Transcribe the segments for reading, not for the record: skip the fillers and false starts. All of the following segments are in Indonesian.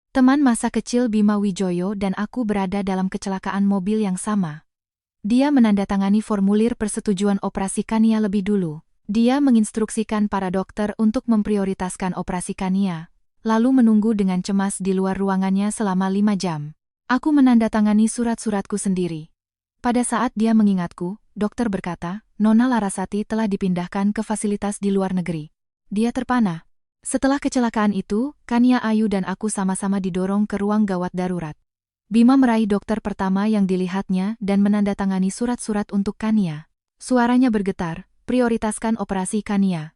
Teman masa kecil Bima Wijoyo dan aku berada dalam kecelakaan mobil yang sama. Dia menandatangani formulir persetujuan operasi Kania lebih dulu. Dia menginstruksikan para dokter untuk memprioritaskan operasi Kania, lalu menunggu dengan cemas di luar ruangannya selama 5 jam. Aku menandatangani surat-suratku sendiri. Pada saat dia mengingatku, dokter berkata, Nona Larasati telah dipindahkan ke fasilitas di luar negeri. Dia terpana. Setelah kecelakaan itu, Kania Ayu dan aku sama-sama didorong ke ruang gawat darurat. Bima meraih dokter pertama yang dilihatnya dan menandatangani surat-surat untuk Kania. Suaranya bergetar, prioritaskan operasi Kania.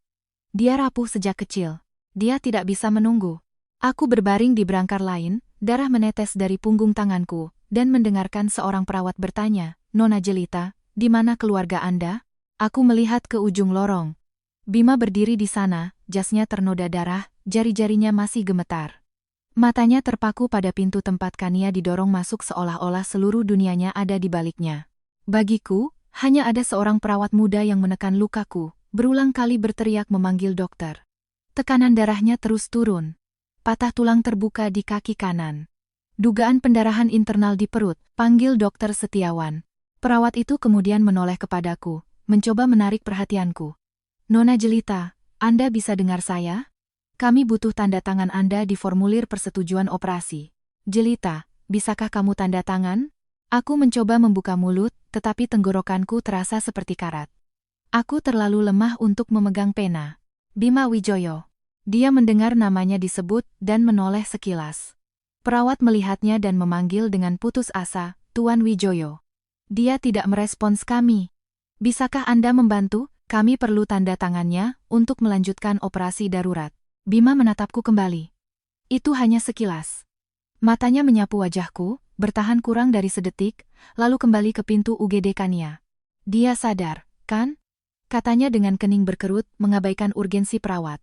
Dia rapuh sejak kecil. Dia tidak bisa menunggu. Aku berbaring di brangkar lain, darah menetes dari punggung tanganku, dan mendengarkan seorang perawat bertanya, Nona Jelita, di mana keluarga Anda? Aku melihat ke ujung lorong. Bima berdiri di sana, jasnya ternoda darah, jari-jarinya masih gemetar. Matanya terpaku pada pintu tempat Kania didorong masuk seolah-olah seluruh dunianya ada di baliknya. Bagiku, hanya ada seorang perawat muda yang menekan lukaku, berulang kali berteriak memanggil dokter. Tekanan darahnya terus turun. Patah tulang terbuka di kaki kanan. Dugaan pendarahan internal di perut, panggil dokter Setiawan. Perawat itu kemudian menoleh kepadaku, mencoba menarik perhatianku. Nona Jelita, Anda bisa dengar saya? Kami butuh tanda tangan Anda di formulir persetujuan operasi. Jelita, bisakah kamu tanda tangan? Aku mencoba membuka mulut, tetapi tenggorokanku terasa seperti karat. Aku terlalu lemah untuk memegang pena. Bima Wijoyo. Dia mendengar namanya disebut dan menoleh sekilas. Perawat melihatnya dan memanggil dengan putus asa, Tuan Wijoyo. Dia tidak merespons kami. Bisakah Anda membantu? Kami perlu tanda tangannya untuk melanjutkan operasi darurat. Bima menatapku kembali. Itu hanya sekilas. Matanya menyapu wajahku, bertahan kurang dari sedetik, lalu kembali ke pintu UGD Kania. Dia sadar, kan? Katanya dengan kening berkerut, mengabaikan urgensi perawat.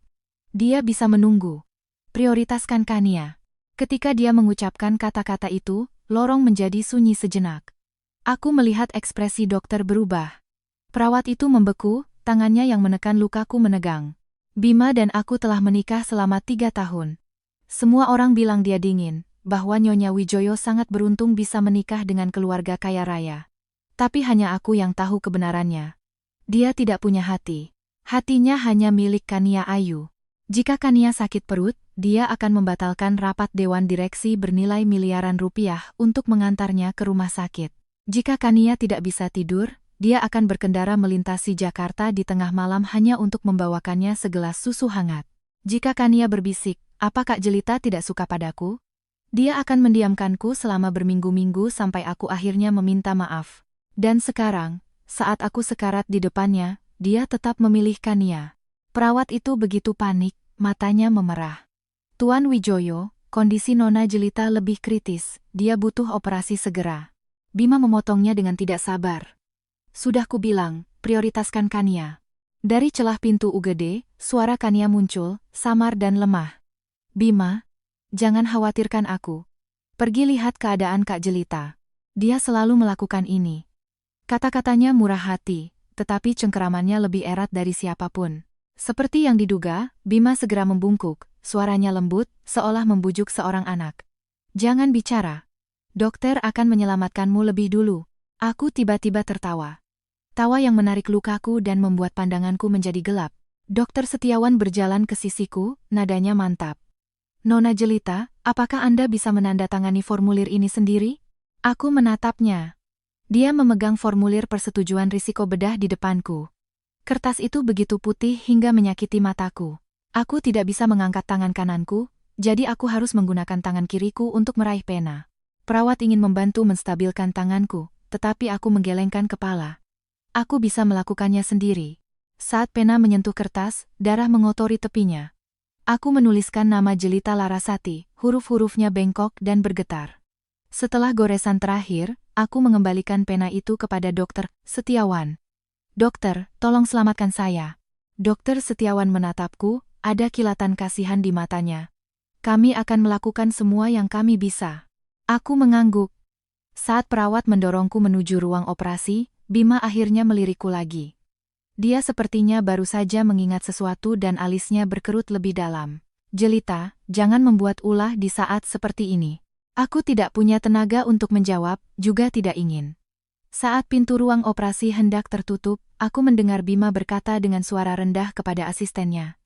Dia bisa menunggu. Prioritaskan Kania. Ketika dia mengucapkan kata-kata itu, lorong menjadi sunyi sejenak. Aku melihat ekspresi dokter berubah. Perawat itu membeku, tangannya yang menekan lukaku menegang. Bima dan aku telah menikah selama 3 tahun. Semua orang bilang dia dingin, bahwa Nyonya Wijoyo sangat beruntung bisa menikah dengan keluarga kaya raya. Tapi hanya aku yang tahu kebenarannya. Dia tidak punya hati. Hatinya hanya milik Kania Ayu. Jika Kania sakit perut, dia akan membatalkan rapat dewan direksi bernilai miliaran rupiah untuk mengantarnya ke rumah sakit. Jika Kania tidak bisa tidur, dia akan berkendara melintasi Jakarta di tengah malam hanya untuk membawakannya segelas susu hangat. Jika Kania berbisik, apa Kak Jelita tidak suka padaku? Dia akan mendiamkanku selama berminggu-minggu sampai aku akhirnya meminta maaf. Dan sekarang, saat aku sekarat di depannya, dia tetap memilih Kania. Perawat itu begitu panik, matanya memerah. Tuan Wijoyo, kondisi Nona Jelita lebih kritis, dia butuh operasi segera. Bima memotongnya dengan tidak sabar. Sudah kubilang, prioritaskan Kania. Dari celah pintu UGD, suara Kania muncul, samar dan lemah. Bima, jangan khawatirkan aku. Pergi lihat keadaan Kak Jelita. Dia selalu melakukan ini. Kata-katanya murah hati, tetapi cengkeramannya lebih erat dari siapapun. Seperti yang diduga, Bima segera membungkuk, suaranya lembut, seolah membujuk seorang anak. Jangan bicara. Dokter akan menyelamatkanmu lebih dulu. Aku tiba-tiba tertawa. Tawa yang menarik lukaku dan membuat pandanganku menjadi gelap. Dokter Setiawan berjalan ke sisiku, nadanya mantap. Nona Jelita, apakah Anda bisa menandatangani formulir ini sendiri? Aku menatapnya. Dia memegang formulir persetujuan risiko bedah di depanku. Kertas itu begitu putih hingga menyakiti mataku. Aku tidak bisa mengangkat tangan kananku, jadi aku harus menggunakan tangan kiriku untuk meraih pena. Perawat ingin membantu menstabilkan tanganku, tetapi aku menggelengkan kepala. Aku bisa melakukannya sendiri. Saat pena menyentuh kertas, darah mengotori tepinya. Aku menuliskan nama Jelita Larasati, huruf-hurufnya bengkok dan bergetar. Setelah goresan terakhir, aku mengembalikan pena itu kepada Dokter Setiawan. Dokter, tolong selamatkan saya. Dokter Setiawan menatapku, ada kilatan kasihan di matanya. Kami akan melakukan semua yang kami bisa. Aku mengangguk. Saat perawat mendorongku menuju ruang operasi, Bima akhirnya melirikku lagi. Dia sepertinya baru saja mengingat sesuatu dan alisnya berkerut lebih dalam. Jelita, jangan membuat ulah di saat seperti ini. Aku tidak punya tenaga untuk menjawab, juga tidak ingin. Saat pintu ruang operasi hendak tertutup, aku mendengar Bima berkata dengan suara rendah kepada asistennya.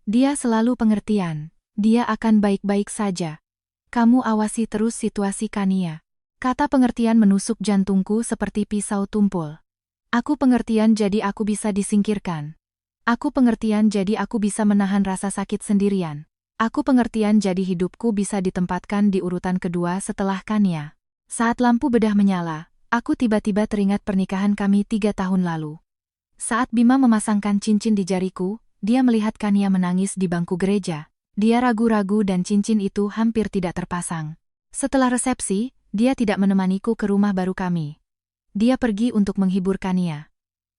Dia selalu pengertian. Dia akan baik-baik saja. Kamu awasi terus situasi Kania. Kata pengertian menusuk jantungku seperti pisau tumpul. Aku pengertian jadi aku bisa disingkirkan. Aku pengertian jadi aku bisa menahan rasa sakit sendirian. Aku pengertian jadi hidupku bisa ditempatkan di urutan kedua setelah Kania. Saat lampu bedah menyala, aku tiba-tiba teringat pernikahan kami 3 tahun lalu. Saat Bima memasangkan cincin di jariku, dia melihat Kania menangis di bangku gereja. Dia ragu-ragu dan cincin itu hampir tidak terpasang. Setelah resepsi, dia tidak menemaniku ke rumah baru kami. Dia pergi untuk menghibur Kania.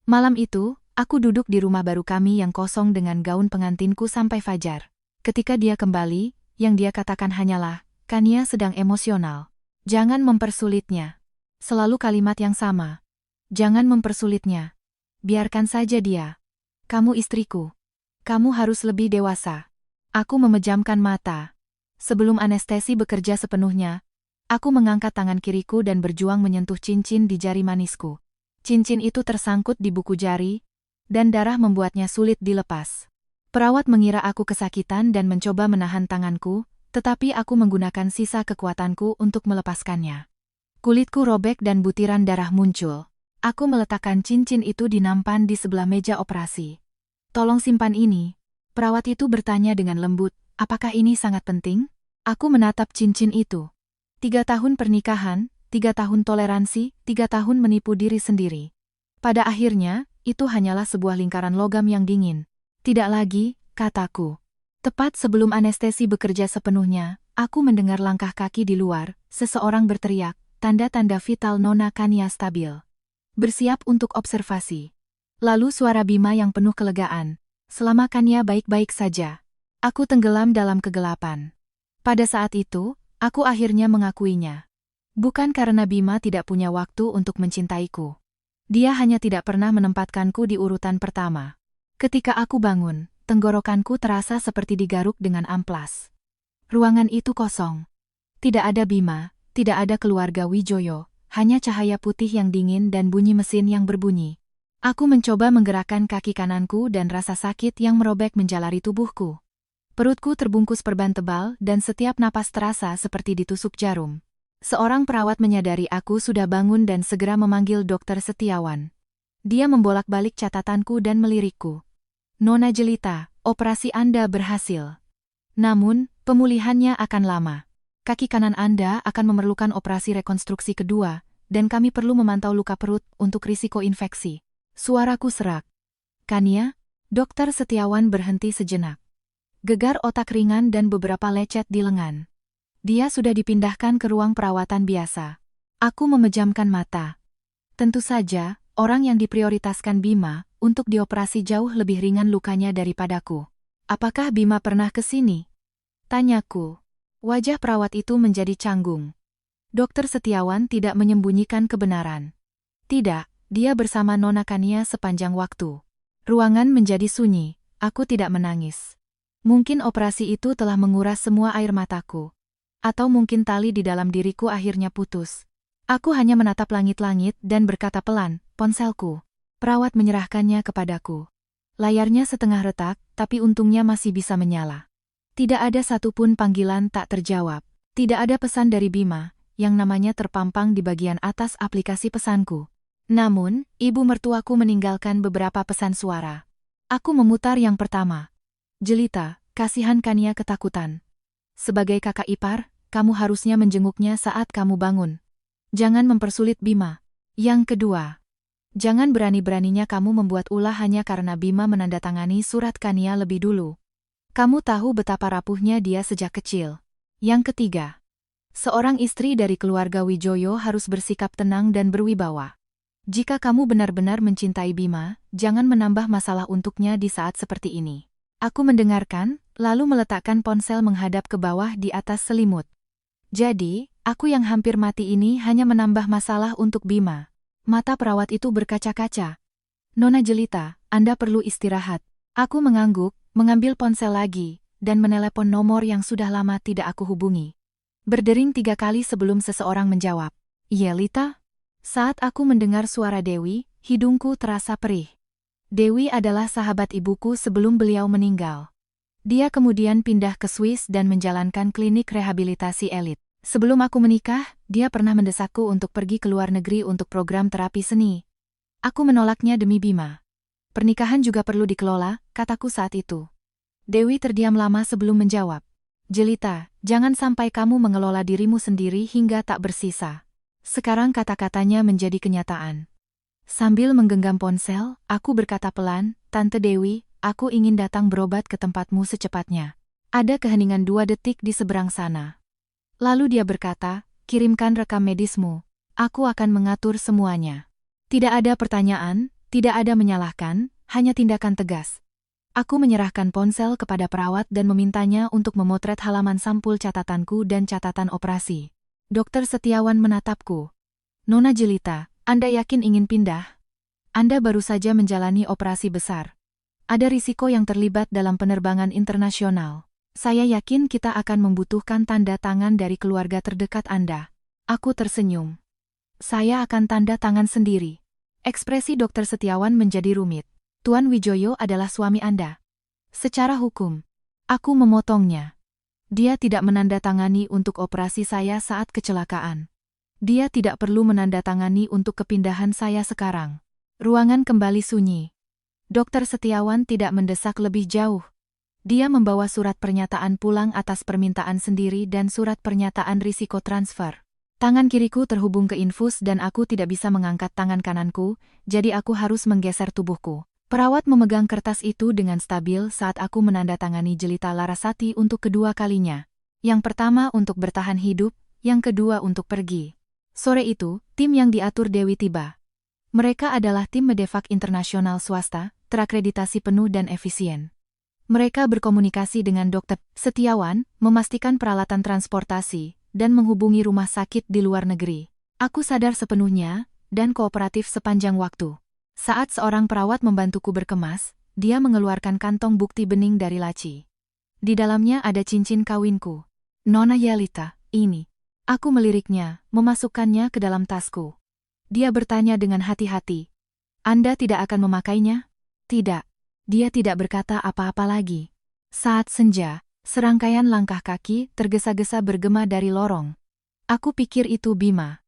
Malam itu, aku duduk di rumah baru kami yang kosong dengan gaun pengantinku sampai fajar. Ketika dia kembali, yang dia katakan hanyalah, Kania sedang emosional. Jangan mempersulitnya. Selalu kalimat yang sama. Jangan mempersulitnya. Biarkan saja dia. Kamu istriku. Kamu harus lebih dewasa. Aku memejamkan mata. Sebelum anestesi bekerja sepenuhnya, aku mengangkat tangan kiriku dan berjuang menyentuh cincin di jari manisku. Cincin itu tersangkut di buku jari, dan darah membuatnya sulit dilepas. Perawat mengira aku kesakitan dan mencoba menahan tanganku, tetapi aku menggunakan sisa kekuatanku untuk melepaskannya. Kulitku robek dan butiran darah muncul. Aku meletakkan cincin itu di nampan di sebelah meja operasi. Tolong simpan ini. Perawat itu bertanya dengan lembut, apakah ini sangat penting? Aku menatap cincin itu. 3 tahun pernikahan, 3 tahun toleransi, 3 tahun menipu diri sendiri. Pada akhirnya, itu hanyalah sebuah lingkaran logam yang dingin. Tidak lagi, kataku. Tepat sebelum anestesi bekerja sepenuhnya, aku mendengar langkah kaki di luar, seseorang berteriak, tanda-tanda vital Nona Kania stabil. Bersiap untuk observasi. Lalu suara Bima yang penuh kelegaan. Selama Kania baik-baik saja. Aku tenggelam dalam kegelapan. Pada saat itu, aku akhirnya mengakuinya. Bukan karena Bima tidak punya waktu untuk mencintaiku. Dia hanya tidak pernah menempatkanku di urutan pertama. Ketika aku bangun, tenggorokanku terasa seperti digaruk dengan amplas. Ruangan itu kosong. Tidak ada Bima, tidak ada keluarga Wijoyo, hanya cahaya putih yang dingin dan bunyi mesin yang berbunyi. Aku mencoba menggerakkan kaki kananku dan rasa sakit yang merobek menjalari tubuhku. Perutku terbungkus perban tebal dan setiap napas terasa seperti ditusuk jarum. Seorang perawat menyadari aku sudah bangun dan segera memanggil Dokter Setiawan. Dia membolak-balik catatanku dan melirikku. Nona Jelita, operasi Anda berhasil. Namun, pemulihannya akan lama. Kaki kanan Anda akan memerlukan operasi rekonstruksi kedua, dan kami perlu memantau luka perut untuk risiko infeksi. Suaraku serak. Kania? Dokter Setiawan berhenti sejenak. Gegar otak ringan dan beberapa lecet di lengan. Dia sudah dipindahkan ke ruang perawatan biasa. Aku memejamkan mata. Tentu saja, orang yang diprioritaskan Bima untuk dioperasi jauh lebih ringan lukanya daripadaku. Apakah Bima pernah ke sini? Tanyaku. Wajah perawat itu menjadi canggung. Dokter Setiawan tidak menyembunyikan kebenaran. Tidak, dia bersama Nona Kania sepanjang waktu. Ruangan menjadi sunyi, aku tidak menangis. Mungkin operasi itu telah menguras semua air mataku. Atau mungkin tali di dalam diriku akhirnya putus. Aku hanya menatap langit-langit dan berkata pelan, ponselku. Perawat menyerahkannya kepadaku. Layarnya setengah retak, tapi untungnya masih bisa menyala. Tidak ada satupun panggilan tak terjawab. Tidak ada pesan dari Bima, yang namanya terpampang di bagian atas aplikasi pesanku. Namun, ibu mertuaku meninggalkan beberapa pesan suara. Aku memutar yang pertama. Jelita, kasihan Kania ketakutan. Sebagai kakak ipar, kamu harusnya menjenguknya saat kamu bangun. Jangan mempersulit Bima. Yang kedua. Jangan berani-beraninya kamu membuat ulah hanya karena Bima menandatangani surat Kania lebih dulu. Kamu tahu betapa rapuhnya dia sejak kecil. Yang ketiga. Seorang istri dari keluarga Wijoyo harus bersikap tenang dan berwibawa. Jika kamu benar-benar mencintai Bima, jangan menambah masalah untuknya di saat seperti ini. Aku mendengarkan, lalu meletakkan ponsel menghadap ke bawah di atas selimut. Jadi, aku yang hampir mati ini hanya menambah masalah untuk Bima. Mata perawat itu berkaca-kaca. Nona Jelita, Anda perlu istirahat. Aku mengangguk, mengambil ponsel lagi, dan menelepon nomor yang sudah lama tidak aku hubungi. Berdering 3 kali sebelum seseorang menjawab. Yelita? Saat aku mendengar suara Dewi, hidungku terasa perih. Dewi adalah sahabat ibuku sebelum beliau meninggal. Dia kemudian pindah ke Swiss dan menjalankan klinik rehabilitasi elit. Sebelum aku menikah, dia pernah mendesakku untuk pergi ke luar negeri untuk program terapi seni. Aku menolaknya demi Bima. Pernikahan juga perlu dikelola, kataku saat itu. Dewi terdiam lama sebelum menjawab. Jelita, jangan sampai kamu mengelola dirimu sendiri hingga tak bersisa. Sekarang kata-katanya menjadi kenyataan. Sambil menggenggam ponsel, aku berkata pelan, Tante Dewi, aku ingin datang berobat ke tempatmu secepatnya. Ada keheningan 2 detik di seberang sana. Lalu dia berkata, kirimkan rekam medismu. Aku akan mengatur semuanya. Tidak ada pertanyaan, tidak ada menyalahkan, hanya tindakan tegas. Aku menyerahkan ponsel kepada perawat dan memintanya untuk memotret halaman sampul catatanku dan catatan operasi. Dokter Setiawan menatapku. Nona Jelita, Anda yakin ingin pindah? Anda baru saja menjalani operasi besar. Ada risiko yang terlibat dalam penerbangan internasional. Saya yakin kita akan membutuhkan tanda tangan dari keluarga terdekat Anda. Aku tersenyum. Saya akan tanda tangan sendiri. Ekspresi Dokter Setiawan menjadi rumit. Tuan Wijoyo adalah suami Anda. Secara hukum, aku memotongnya. Dia tidak menandatangani untuk operasi saya saat kecelakaan. Dia tidak perlu menandatangani untuk kepindahan saya sekarang. Ruangan kembali sunyi. Dokter Setiawan tidak mendesak lebih jauh. Dia membawa surat pernyataan pulang atas permintaan sendiri dan surat pernyataan risiko transfer. Tangan kiriku terhubung ke infus dan aku tidak bisa mengangkat tangan kananku, jadi aku harus menggeser tubuhku. Perawat memegang kertas itu dengan stabil saat aku menandatangani Jelita Larasati untuk kedua kalinya. Yang pertama untuk bertahan hidup, yang kedua untuk pergi. Sore itu, tim yang diatur Dewi tiba. Mereka adalah tim medevac internasional swasta, terakreditasi penuh dan efisien. Mereka berkomunikasi dengan Dokter Setiawan, memastikan peralatan transportasi, dan menghubungi rumah sakit di luar negeri. Aku sadar sepenuhnya, dan kooperatif sepanjang waktu. Saat seorang perawat membantuku berkemas, dia mengeluarkan kantong bukti bening dari laci. Di dalamnya ada cincin kawinku. Nona Yelita, ini. Aku meliriknya, memasukkannya ke dalam tasku. Dia bertanya dengan hati-hati. Anda tidak akan memakainya? Tidak. Dia tidak berkata apa-apa lagi. Saat senja, serangkaian langkah kaki tergesa-gesa bergema dari lorong. Aku pikir itu Bima.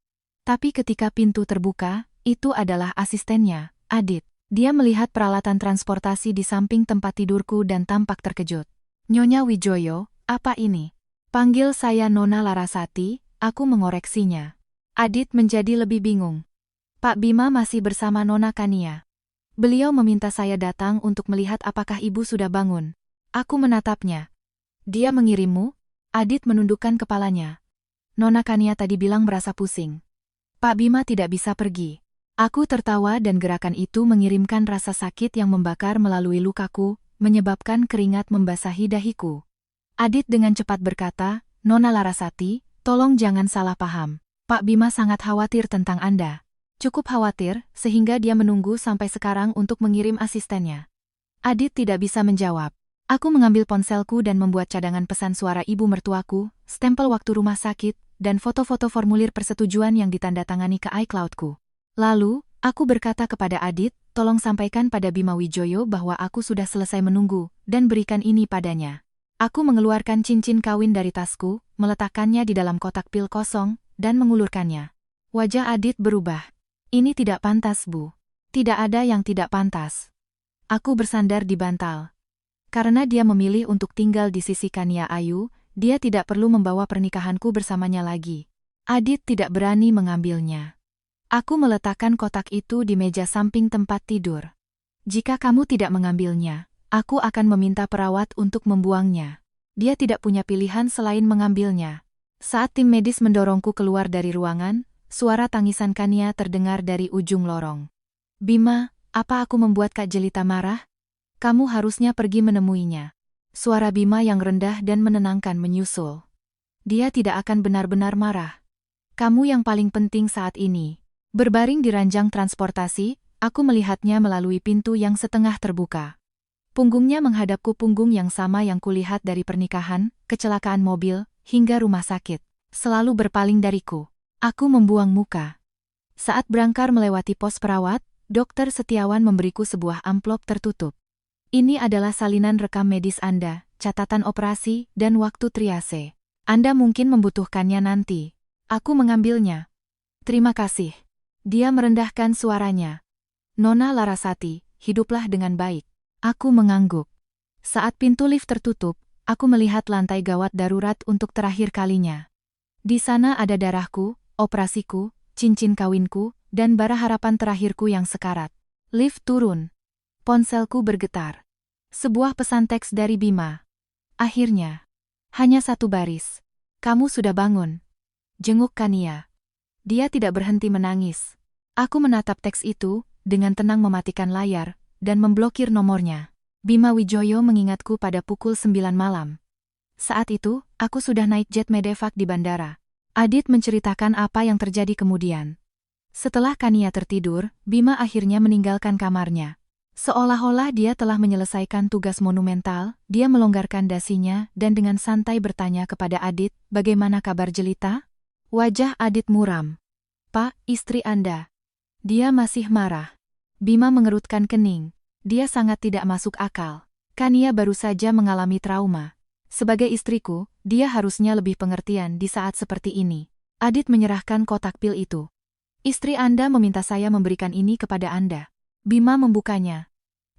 Tapi ketika pintu terbuka, itu adalah asistennya, Adit. Dia melihat peralatan transportasi di samping tempat tidurku dan tampak terkejut. Nyonya Wijoyo, apa ini? Panggil saya Nona Larasati, aku mengoreksinya. Adit menjadi lebih bingung. Pak Bima masih bersama Nona Kania. Beliau meminta saya datang untuk melihat apakah ibu sudah bangun. Aku menatapnya. Dia mengirimmu? Adit menundukkan kepalanya. Nona Kania tadi bilang merasa pusing. Pak Bima tidak bisa pergi. Aku tertawa dan gerakan itu mengirimkan rasa sakit yang membakar melalui lukaku, menyebabkan keringat membasahi dahiku. Adit dengan cepat berkata, Nona Larasati, tolong jangan salah paham. Pak Bima sangat khawatir tentang Anda. Cukup khawatir, sehingga dia menunggu sampai sekarang untuk mengirim asistennya. Adit tidak bisa menjawab. Aku mengambil ponselku dan membuat cadangan pesan suara ibu mertuaku, stempel waktu rumah sakit, dan foto-foto formulir persetujuan yang ditandatangani ke iCloud-ku. Lalu, aku berkata kepada Adit, tolong sampaikan pada Bima Wijoyo bahwa aku sudah selesai menunggu, dan berikan ini padanya. Aku mengeluarkan cincin kawin dari tasku, meletakkannya di dalam kotak pil kosong, dan mengulurkannya. Wajah Adit berubah. Ini tidak pantas, Bu. Tidak ada yang tidak pantas. Aku bersandar di bantal. Karena dia memilih untuk tinggal di sisi Kania Ayu, dia tidak perlu membawa pernikahanku bersamanya lagi. Adit tidak berani mengambilnya. Aku meletakkan kotak itu di meja samping tempat tidur. Jika kamu tidak mengambilnya, aku akan meminta perawat untuk membuangnya. Dia tidak punya pilihan selain mengambilnya. Saat tim medis mendorongku keluar dari ruangan, suara tangisan Kania terdengar dari ujung lorong. Bima, apa aku membuat Kak Jelita marah? Kamu harusnya pergi menemuinya. Suara Bima yang rendah dan menenangkan menyusul. Dia tidak akan benar-benar marah. Kamu yang paling penting saat ini. Berbaring di ranjang transportasi, aku melihatnya melalui pintu yang setengah terbuka. Punggungnya menghadapku, punggung yang sama yang kulihat dari pernikahan, kecelakaan mobil, hingga rumah sakit. Selalu berpaling dariku. Aku membuang muka. Saat berangkar melewati pos perawat, Dokter Setiawan memberiku sebuah amplop tertutup. Ini adalah salinan rekam medis Anda, catatan operasi, dan waktu triase. Anda mungkin membutuhkannya nanti. Aku mengambilnya. Terima kasih. Dia merendahkan suaranya. Nona Larasati, hiduplah dengan baik. Aku mengangguk. Saat pintu lift tertutup, aku melihat lantai gawat darurat untuk terakhir kalinya. Di sana ada darahku, operasiku, cincin kawinku, dan bara harapan terakhirku yang sekarat. Lift turun. Ponselku bergetar. Sebuah pesan teks dari Bima. Akhirnya. Hanya satu baris. Kamu sudah bangun. Jenguk Kania. Dia tidak berhenti menangis. Aku menatap teks itu, dengan tenang mematikan layar, dan memblokir nomornya. Bima Wijoyo mengingatku pada pukul 9 malam. Saat itu, aku sudah naik jet medevac di bandara. Adit menceritakan apa yang terjadi kemudian. Setelah Kania tertidur, Bima akhirnya meninggalkan kamarnya. Seolah-olah dia telah menyelesaikan tugas monumental, dia melonggarkan dasinya dan dengan santai bertanya kepada Adit, bagaimana kabar Jelita? Wajah Adit muram. Pak, istri Anda. Dia masih marah. Bima mengerutkan kening. Dia sangat tidak masuk akal. Kania baru saja mengalami trauma. Sebagai istriku, dia harusnya lebih pengertian di saat seperti ini. Adit menyerahkan kotak pil itu. Istri Anda meminta saya memberikan ini kepada Anda. Bima membukanya.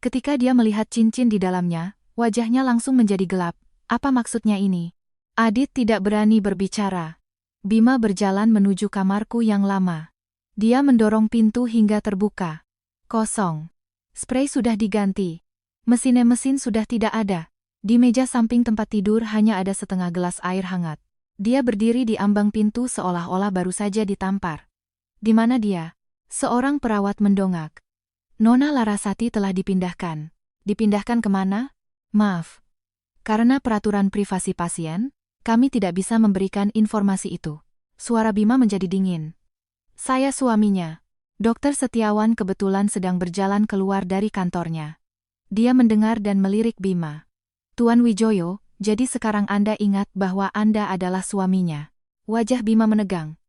Ketika dia melihat cincin di dalamnya, wajahnya langsung menjadi gelap. Apa maksudnya ini? Adit tidak berani berbicara. Bima berjalan menuju kamarku yang lama. Dia mendorong pintu hingga terbuka. Kosong. Spray sudah diganti. Mesin sudah tidak ada. Di meja samping tempat tidur hanya ada setengah gelas air hangat. Dia berdiri di ambang pintu seolah-olah baru saja ditampar. Di mana dia? Seorang perawat mendongak. Nona Larasati telah dipindahkan. Dipindahkan kemana? Maaf. Karena peraturan privasi pasien, kami tidak bisa memberikan informasi itu. Suara Bima menjadi dingin. Saya suaminya. Dokter Setiawan kebetulan sedang berjalan keluar dari kantornya. Dia mendengar dan melirik Bima. Tuan Wijoyo, jadi sekarang Anda ingat bahwa Anda adalah suaminya. Wajah Bima menegang.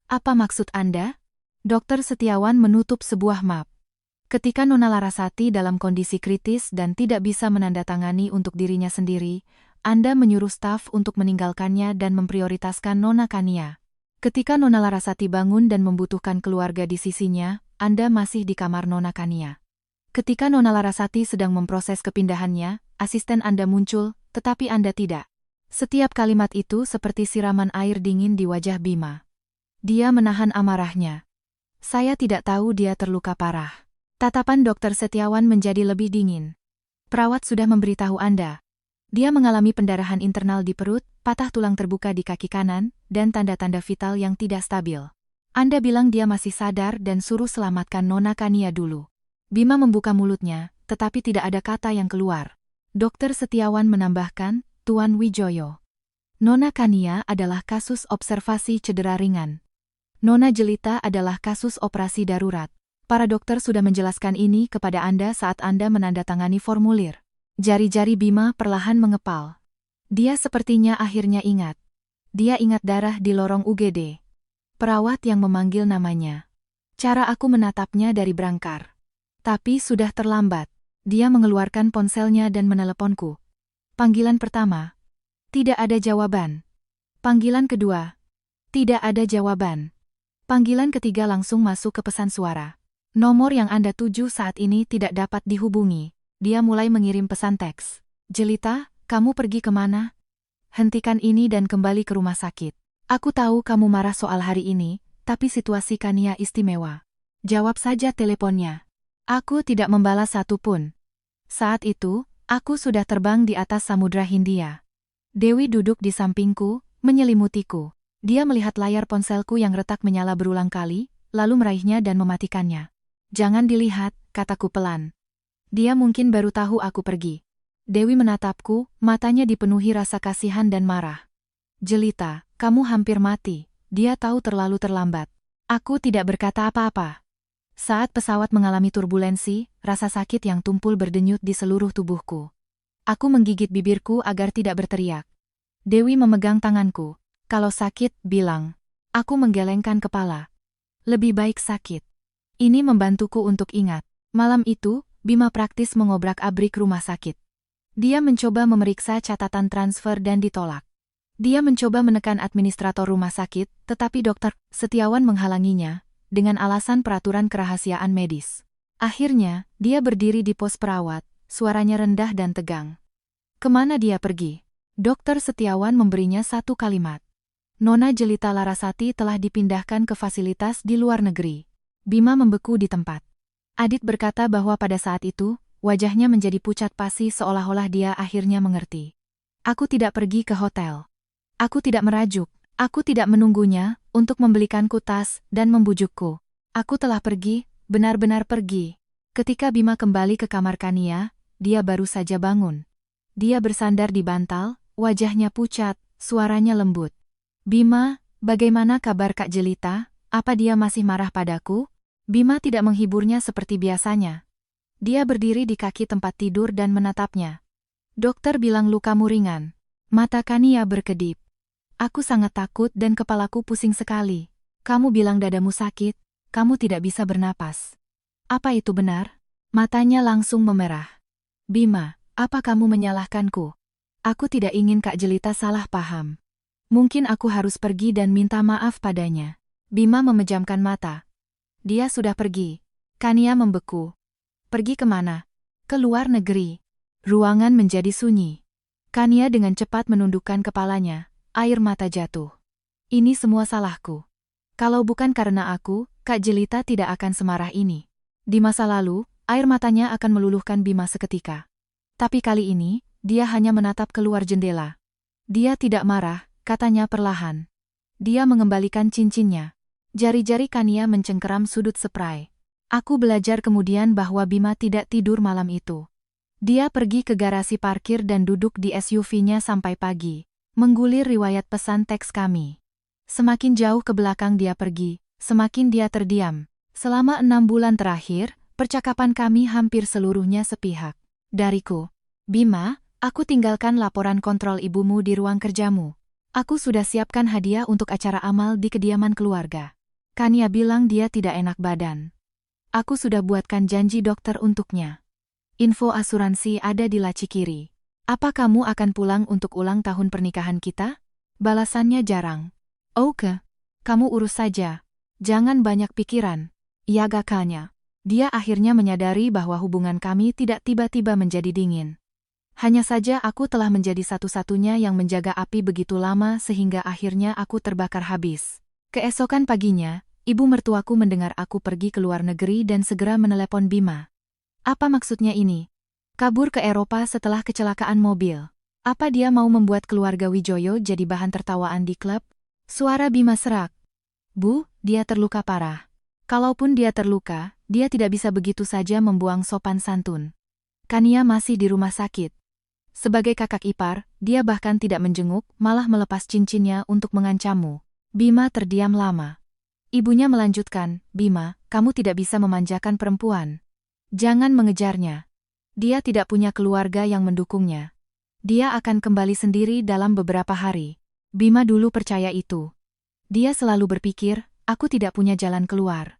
Apa maksud Anda? Dokter Setiawan menutup sebuah map. Ketika Nona Larasati dalam kondisi kritis dan tidak bisa menandatangani untuk dirinya sendiri, Anda menyuruh staf untuk meninggalkannya dan memprioritaskan Nona Kania. Ketika Nona Larasati bangun dan membutuhkan keluarga di sisinya, Anda masih di kamar Nona Kania. Ketika Nona Larasati sedang memproses kepindahannya, asisten Anda muncul, tetapi Anda tidak. Setiap kalimat itu seperti siraman air dingin di wajah Bima. Dia menahan amarahnya. Saya tidak tahu dia terluka parah. Tatapan Dokter Setiawan menjadi lebih dingin. Perawat sudah memberitahu Anda. Dia mengalami pendarahan internal di perut, patah tulang terbuka di kaki kanan, dan tanda-tanda vital yang tidak stabil. Anda bilang dia masih sadar dan suruh selamatkan Nona Kania dulu. Bima membuka mulutnya, tetapi tidak ada kata yang keluar. Dokter Setiawan menambahkan, Tuan Wijoyo. Nona Kania adalah kasus observasi cedera ringan. Nona Jelita adalah kasus operasi darurat. Para dokter sudah menjelaskan ini kepada Anda saat Anda menandatangani formulir. Jari-jari Bima perlahan mengepal. Dia sepertinya akhirnya ingat. Dia ingat darah di lorong UGD. Perawat yang memanggil namanya. Cara aku menatapnya dari berangkar. Tapi sudah terlambat. Dia mengeluarkan ponselnya dan meneleponku. Panggilan pertama. Tidak ada jawaban. Panggilan kedua. Tidak ada jawaban. Panggilan ketiga langsung masuk ke pesan suara. Nomor yang Anda tuju saat ini tidak dapat dihubungi. Dia mulai mengirim pesan teks. Jelita, kamu pergi kemana? Hentikan ini dan kembali ke rumah sakit. Aku tahu kamu marah soal hari ini, tapi situasi Kania istimewa. Jawab saja teleponnya. Aku tidak membalas satupun. Saat itu, aku sudah terbang di atas Samudra Hindia. Dewi duduk di sampingku, menyelimutiku. Dia melihat layar ponselku yang retak menyala berulang kali, lalu meraihnya dan mematikannya. Jangan dilihat, kataku pelan. Dia mungkin baru tahu aku pergi. Dewi menatapku, matanya dipenuhi rasa kasihan dan marah. Jelita, kamu hampir mati. Dia tahu terlalu terlambat. Aku tidak berkata apa-apa. Saat pesawat mengalami turbulensi, rasa sakit yang tumpul berdenyut di seluruh tubuhku. Aku menggigit bibirku agar tidak berteriak. Dewi memegang tanganku. Kalau sakit, bilang. Aku menggelengkan kepala. Lebih baik sakit. Ini membantuku untuk ingat. Malam itu, Bima praktis mengobrak-abrik rumah sakit. Dia mencoba memeriksa catatan transfer dan ditolak. Dia mencoba menekan administrator rumah sakit, tetapi Dokter Setiawan menghalanginya, dengan alasan peraturan kerahasiaan medis. Akhirnya, dia berdiri di pos perawat, suaranya rendah dan tegang. Kemana dia pergi? Dokter Setiawan memberinya satu kalimat. Nona Jelita Larasati telah dipindahkan ke fasilitas di luar negeri. Bima membeku di tempat. Adit berkata bahwa pada saat itu, wajahnya menjadi pucat pasi seolah-olah dia akhirnya mengerti. Aku tidak pergi ke hotel. Aku tidak merajuk. Aku tidak menunggunya untuk membelikanku tas dan membujukku. Aku telah pergi, benar-benar pergi. Ketika Bima kembali ke kamar Kania, dia baru saja bangun. Dia bersandar di bantal, wajahnya pucat, suaranya lembut. Bima, bagaimana kabar Kak Jelita? Apa dia masih marah padaku? Bima tidak menghiburnya seperti biasanya. Dia berdiri di kaki tempat tidur dan menatapnya. Dokter bilang lukamu ringan. Mata Kania berkedip. Aku sangat takut dan kepalaku pusing sekali. Kamu bilang dadamu sakit, kamu tidak bisa bernapas. Apa itu benar? Matanya langsung memerah. Bima, apa kamu menyalahkanku? Aku tidak ingin Kak Jelita salah paham. Mungkin aku harus pergi dan minta maaf padanya. Bima memejamkan mata. Dia sudah pergi. Kania membeku. Pergi kemana? Ke luar negeri. Ruangan menjadi sunyi. Kania dengan cepat menundukkan kepalanya, air mata jatuh. Ini semua salahku. Kalau bukan karena aku, Kak Jelita tidak akan semarah ini. Di masa lalu, air matanya akan meluluhkan Bima seketika. Tapi kali ini, dia hanya menatap keluar jendela. Dia tidak marah, katanya perlahan. Dia mengembalikan cincinnya. Jari-jari Kania mencengkeram sudut spray. Aku belajar kemudian bahwa Bima tidak tidur malam itu. Dia pergi ke garasi parkir dan duduk di SUV-nya sampai pagi, menggulir riwayat pesan teks kami. Semakin jauh ke belakang dia pergi, semakin dia terdiam. Selama 6 bulan terakhir, percakapan kami hampir seluruhnya sepihak. Dariku, Bima, aku tinggalkan laporan kontrol ibumu di ruang kerjamu. Aku sudah siapkan hadiah untuk acara amal di kediaman keluarga. Kania bilang dia tidak enak badan. Aku sudah buatkan janji dokter untuknya. Info asuransi ada di laci kiri. Apa kamu akan pulang untuk ulang tahun pernikahan kita? Balasannya jarang. Oke. Kamu urus saja. Jangan banyak pikiran. Yaga Kania. Dia akhirnya menyadari bahwa hubungan kami tidak tiba-tiba menjadi dingin. Hanya saja aku telah menjadi satu-satunya yang menjaga api begitu lama sehingga akhirnya aku terbakar habis. Keesokan paginya, ibu mertuaku mendengar aku pergi ke luar negeri dan segera menelepon Bima. Apa maksudnya ini? Kabur ke Eropa setelah kecelakaan mobil. Apa dia mau membuat keluarga Wijoyo jadi bahan tertawaan di klub? Suara Bima serak. Bu, dia terluka parah. Kalaupun dia terluka, dia tidak bisa begitu saja membuang sopan santun. Kania masih di rumah sakit. Sebagai kakak ipar, dia bahkan tidak menjenguk, malah melepas cincinnya untuk mengancammu. Bima terdiam lama. Ibunya melanjutkan, Bima, kamu tidak bisa memanjakan perempuan. Jangan mengejarnya. Dia tidak punya keluarga yang mendukungnya. Dia akan kembali sendiri dalam beberapa hari. Bima dulu percaya itu. Dia selalu berpikir, aku tidak punya jalan keluar.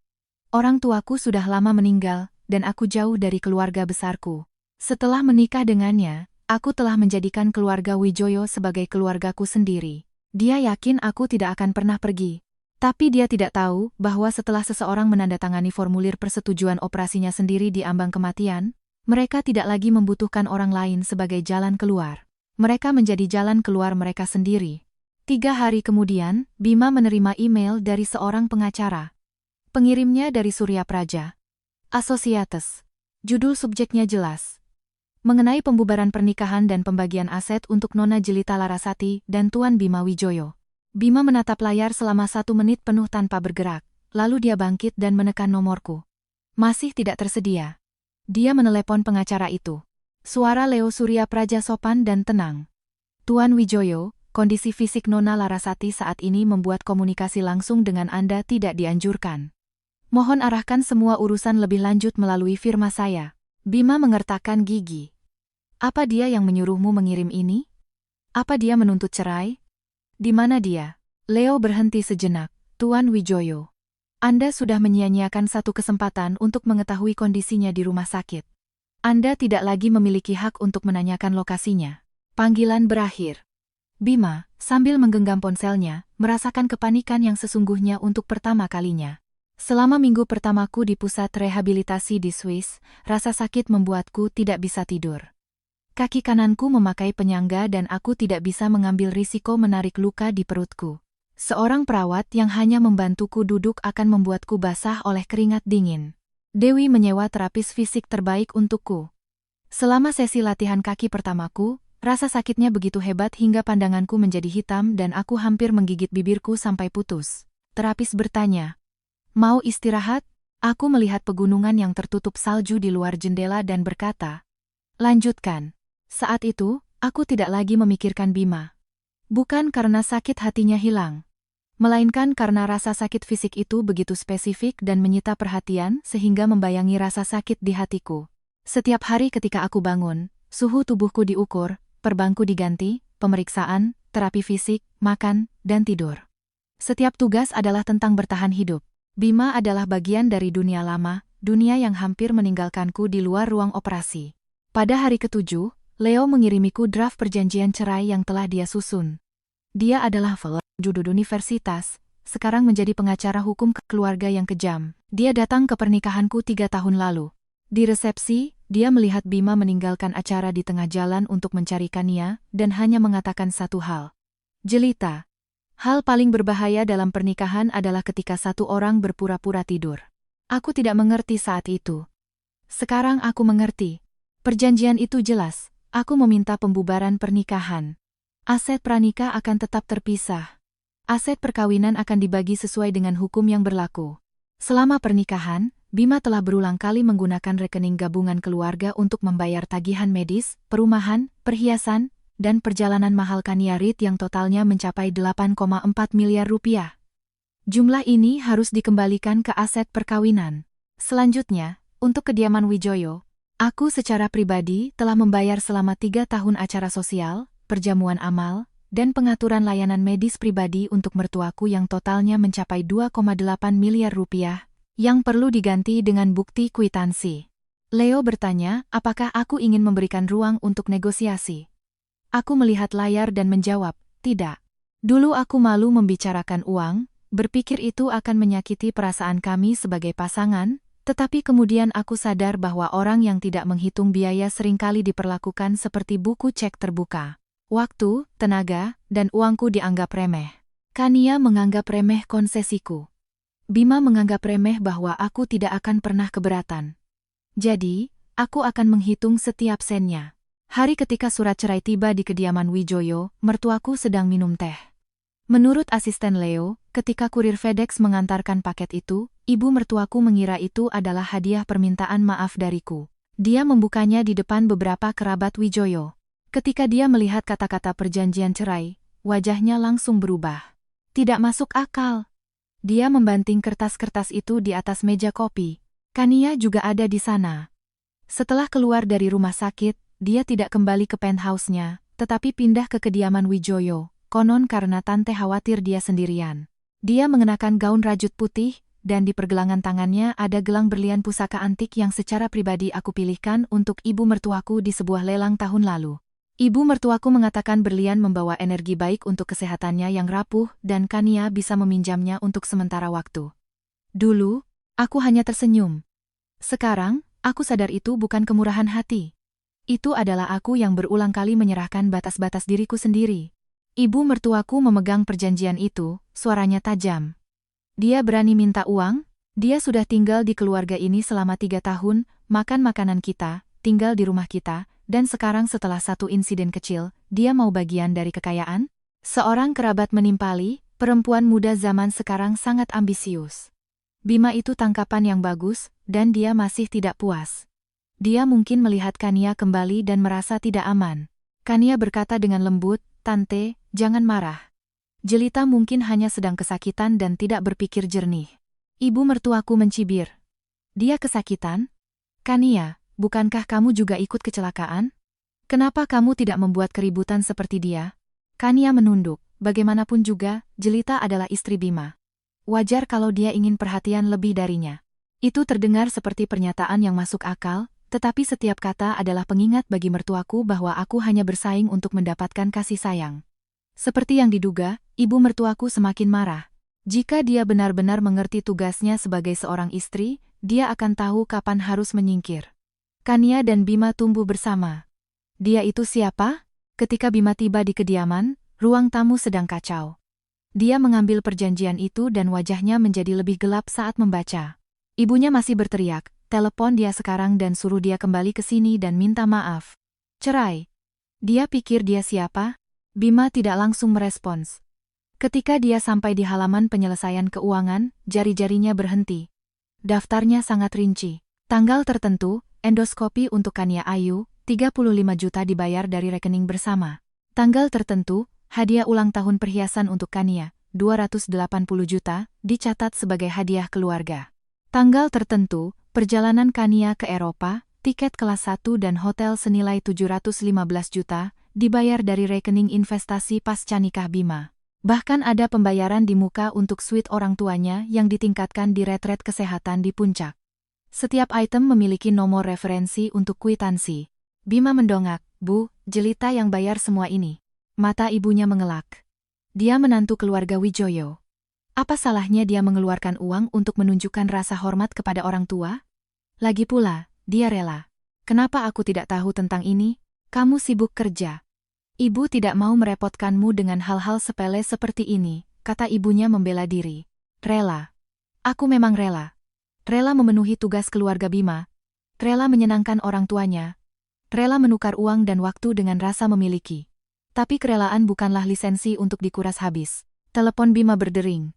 Orang tuaku sudah lama meninggal, dan aku jauh dari keluarga besarku. Setelah menikah dengannya, aku telah menjadikan keluarga Wijoyo sebagai keluargaku sendiri. Dia yakin aku tidak akan pernah pergi. Tapi dia tidak tahu bahwa setelah seseorang menandatangani formulir persetujuan operasinya sendiri di ambang kematian, mereka tidak lagi membutuhkan orang lain sebagai jalan keluar. Mereka menjadi jalan keluar mereka sendiri. 3 hari kemudian, Bima menerima email dari seorang pengacara. Pengirimnya dari Surya Praja Associates. Judul subjeknya jelas. Mengenai pembubaran pernikahan dan pembagian aset untuk Nona Jelita Larasati dan Tuan Bima Wijoyo. Bima menatap layar selama 1 menit penuh tanpa bergerak, lalu dia bangkit dan menekan nomorku. Masih tidak tersedia. Dia menelepon pengacara itu. Suara Leo Surya Praja sopan dan tenang. Tuan Wijoyo, kondisi fisik Nona Larasati saat ini membuat komunikasi langsung dengan Anda tidak dianjurkan. Mohon arahkan semua urusan lebih lanjut melalui firma saya. Bima mengertakkan gigi. Apa dia yang menyuruhmu mengirim ini? Apa dia menuntut cerai? Di mana dia? Leo berhenti sejenak. Tuan Wijoyo. Anda sudah menyia-nyiakan satu kesempatan untuk mengetahui kondisinya di rumah sakit. Anda tidak lagi memiliki hak untuk menanyakan lokasinya. Panggilan berakhir. Bima, sambil menggenggam ponselnya, merasakan kepanikan yang sesungguhnya untuk pertama kalinya. Selama minggu pertamaku di pusat rehabilitasi di Swiss, rasa sakit membuatku tidak bisa tidur. Kaki kananku memakai penyangga dan aku tidak bisa mengambil risiko menarik luka di perutku. Seorang perawat yang hanya membantuku duduk akan membuatku basah oleh keringat dingin. Dewi menyewa terapis fisik terbaik untukku. Selama sesi latihan kaki pertamaku, rasa sakitnya begitu hebat hingga pandanganku menjadi hitam dan aku hampir menggigit bibirku sampai putus. Terapis bertanya, "Mau istirahat?" Aku melihat pegunungan yang tertutup salju di luar jendela dan berkata, "Lanjutkan." Saat itu, aku tidak lagi memikirkan Bima. Bukan karena sakit hatinya hilang, melainkan karena rasa sakit fisik itu begitu spesifik dan menyita perhatian sehingga membayangi rasa sakit di hatiku. Setiap hari ketika aku bangun, suhu tubuhku diukur, perbangku diganti, pemeriksaan, terapi fisik, makan, dan tidur. Setiap tugas adalah tentang bertahan hidup. Bima adalah bagian dari dunia lama, dunia yang hampir meninggalkanku di luar ruang operasi. Pada hari ke-7, Leo mengirimiku draft perjanjian cerai yang telah dia susun. Dia adalah judul universitas, sekarang menjadi pengacara hukum keluarga yang kejam. Dia datang ke pernikahanku 3 tahun lalu. Di resepsi, dia melihat Bima meninggalkan acara di tengah jalan untuk mencarikannya dan hanya mengatakan satu hal. "Jelita." Hal paling berbahaya dalam pernikahan adalah ketika satu orang berpura-pura tidur. Aku tidak mengerti saat itu. Sekarang aku mengerti. Perjanjian itu jelas. Aku meminta pembubaran pernikahan. Aset pranikah akan tetap terpisah. Aset perkawinan akan dibagi sesuai dengan hukum yang berlaku. Selama pernikahan, Bima telah berulang kali menggunakan rekening gabungan keluarga untuk membayar tagihan medis, perumahan, perhiasan, dan perjalanan mahal Kania Reed yang totalnya mencapai 8,4 miliar rupiah. Jumlah ini harus dikembalikan ke aset perkawinan. Selanjutnya, untuk kediaman Wijoyo, aku secara pribadi telah membayar selama 3 tahun acara sosial, perjamuan amal, dan pengaturan layanan medis pribadi untuk mertuaku yang totalnya mencapai 2,8 miliar rupiah, yang perlu diganti dengan bukti kwitansi. Leo bertanya, apakah aku ingin memberikan ruang untuk negosiasi? Aku melihat layar dan menjawab, tidak. Dulu aku malu membicarakan uang, berpikir itu akan menyakiti perasaan kami sebagai pasangan, tetapi kemudian aku sadar bahwa orang yang tidak menghitung biaya seringkali diperlakukan seperti buku cek terbuka. Waktu, tenaga, dan uangku dianggap remeh. Kania menganggap remeh konsesiku. Bima menganggap remeh bahwa aku tidak akan pernah keberatan. Jadi, aku akan menghitung setiap sennya. Hari ketika surat cerai tiba di kediaman Wijoyo, mertuaku sedang minum teh. Menurut asisten Leo, ketika kurir FedEx mengantarkan paket itu, ibu mertuaku mengira itu adalah hadiah permintaan maaf dariku. Dia membukanya di depan beberapa kerabat Wijoyo. Ketika dia melihat kata-kata perjanjian cerai, wajahnya langsung berubah. Tidak masuk akal. Dia membanting kertas-kertas itu di atas meja kopi. Kania juga ada di sana. Setelah keluar dari rumah sakit, dia tidak kembali ke penthouse-nya, tetapi pindah ke kediaman Wijoyo, konon karena tante khawatir dia sendirian. Dia mengenakan gaun rajut putih, dan di pergelangan tangannya ada gelang berlian pusaka antik yang secara pribadi aku pilihkan untuk ibu mertuaku di sebuah lelang tahun lalu. Ibu mertuaku mengatakan berlian membawa energi baik untuk kesehatannya yang rapuh dan Kania bisa meminjamnya untuk sementara waktu. Dulu, aku hanya tersenyum. Sekarang, aku sadar itu bukan kemurahan hati. Itu adalah aku yang berulang kali menyerahkan batas-batas diriku sendiri. Ibu mertuaku memegang perjanjian itu, suaranya tajam. Dia berani minta uang? Dia sudah tinggal di keluarga ini selama 3 tahun, makan makanan kita, tinggal di rumah kita, dan sekarang setelah satu insiden kecil, dia mau bagian dari kekayaan? Seorang kerabat menimpali, perempuan muda zaman sekarang sangat ambisius. Bima itu tangkapan yang bagus, dan dia masih tidak puas. Dia mungkin melihat Kania kembali dan merasa tidak aman. Kania berkata dengan lembut, "Tante, jangan marah. Jelita mungkin hanya sedang kesakitan dan tidak berpikir jernih. Ibu mertuaku mencibir. Dia kesakitan? Kania, bukankah kamu juga ikut kecelakaan? Kenapa kamu tidak membuat keributan seperti dia? Kania menunduk. Bagaimanapun juga, Jelita adalah istri Bima. Wajar kalau dia ingin perhatian lebih darinya. Itu terdengar seperti pernyataan yang masuk akal, tetapi setiap kata adalah pengingat bagi mertuaku bahwa aku hanya bersaing untuk mendapatkan kasih sayang. Seperti yang diduga, ibu mertuaku semakin marah. Jika dia benar-benar mengerti tugasnya sebagai seorang istri, dia akan tahu kapan harus menyingkir. Kania dan Bima tumbuh bersama. Dia itu siapa? Ketika Bima tiba di kediaman, ruang tamu sedang kacau. Dia mengambil perjanjian itu dan wajahnya menjadi lebih gelap saat membaca. Ibunya masih berteriak, telepon dia sekarang dan suruh dia kembali ke sini dan minta maaf. Cerai. Dia pikir dia siapa? Bima tidak langsung merespons. Ketika dia sampai di halaman penyelesaian keuangan, jari-jarinya berhenti. Daftarnya sangat rinci. Tanggal tertentu, endoskopi untuk Kania Ayu, 35 juta dibayar dari rekening bersama. Tanggal tertentu, hadiah ulang tahun perhiasan untuk Kania, 280 juta, dicatat sebagai hadiah keluarga. Tanggal tertentu, perjalanan Kania ke Eropa, tiket kelas 1 dan hotel senilai 715 juta, dibayar dari rekening investasi pasca nikah Bima. Bahkan ada pembayaran di muka untuk suite orang tuanya yang ditingkatkan di retret kesehatan di puncak. Setiap item memiliki nomor referensi untuk kwitansi. Bima mendongak, Bu, Jelita yang bayar semua ini. Mata ibunya mengelak. Dia menantu keluarga Wijoyo. Apa salahnya dia mengeluarkan uang untuk menunjukkan rasa hormat kepada orang tua? Lagi pula, dia rela. Kenapa aku tidak tahu tentang ini? Kamu sibuk kerja. Ibu tidak mau merepotkanmu dengan hal-hal sepele seperti ini, kata ibunya membela diri. Rela. Aku memang rela. Rela memenuhi tugas keluarga Bima. Rela menyenangkan orang tuanya. Rela menukar uang dan waktu dengan rasa memiliki. Tapi kerelaan bukanlah lisensi untuk dikuras habis. Telepon Bima berdering.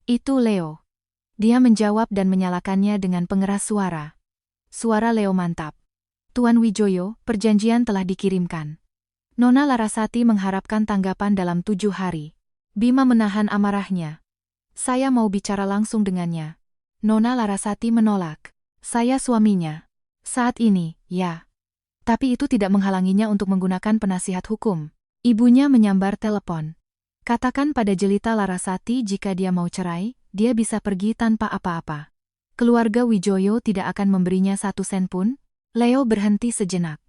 Itu Leo. Dia menjawab dan menyalakannya dengan pengeras suara. Suara Leo mantap. Tuan Wijoyo, perjanjian telah dikirimkan. Nona Larasati mengharapkan tanggapan dalam 7 hari. Bima menahan amarahnya. Saya mau bicara langsung dengannya. Nona Larasati menolak. Saya suaminya. Saat ini, ya. Tapi itu tidak menghalanginya untuk menggunakan penasihat hukum. Ibunya menyambar telepon. Katakan pada Jelita Larasati jika dia mau cerai, dia bisa pergi tanpa apa-apa. Keluarga Wijoyo tidak akan memberinya 1 sen pun. Leo berhenti sejenak.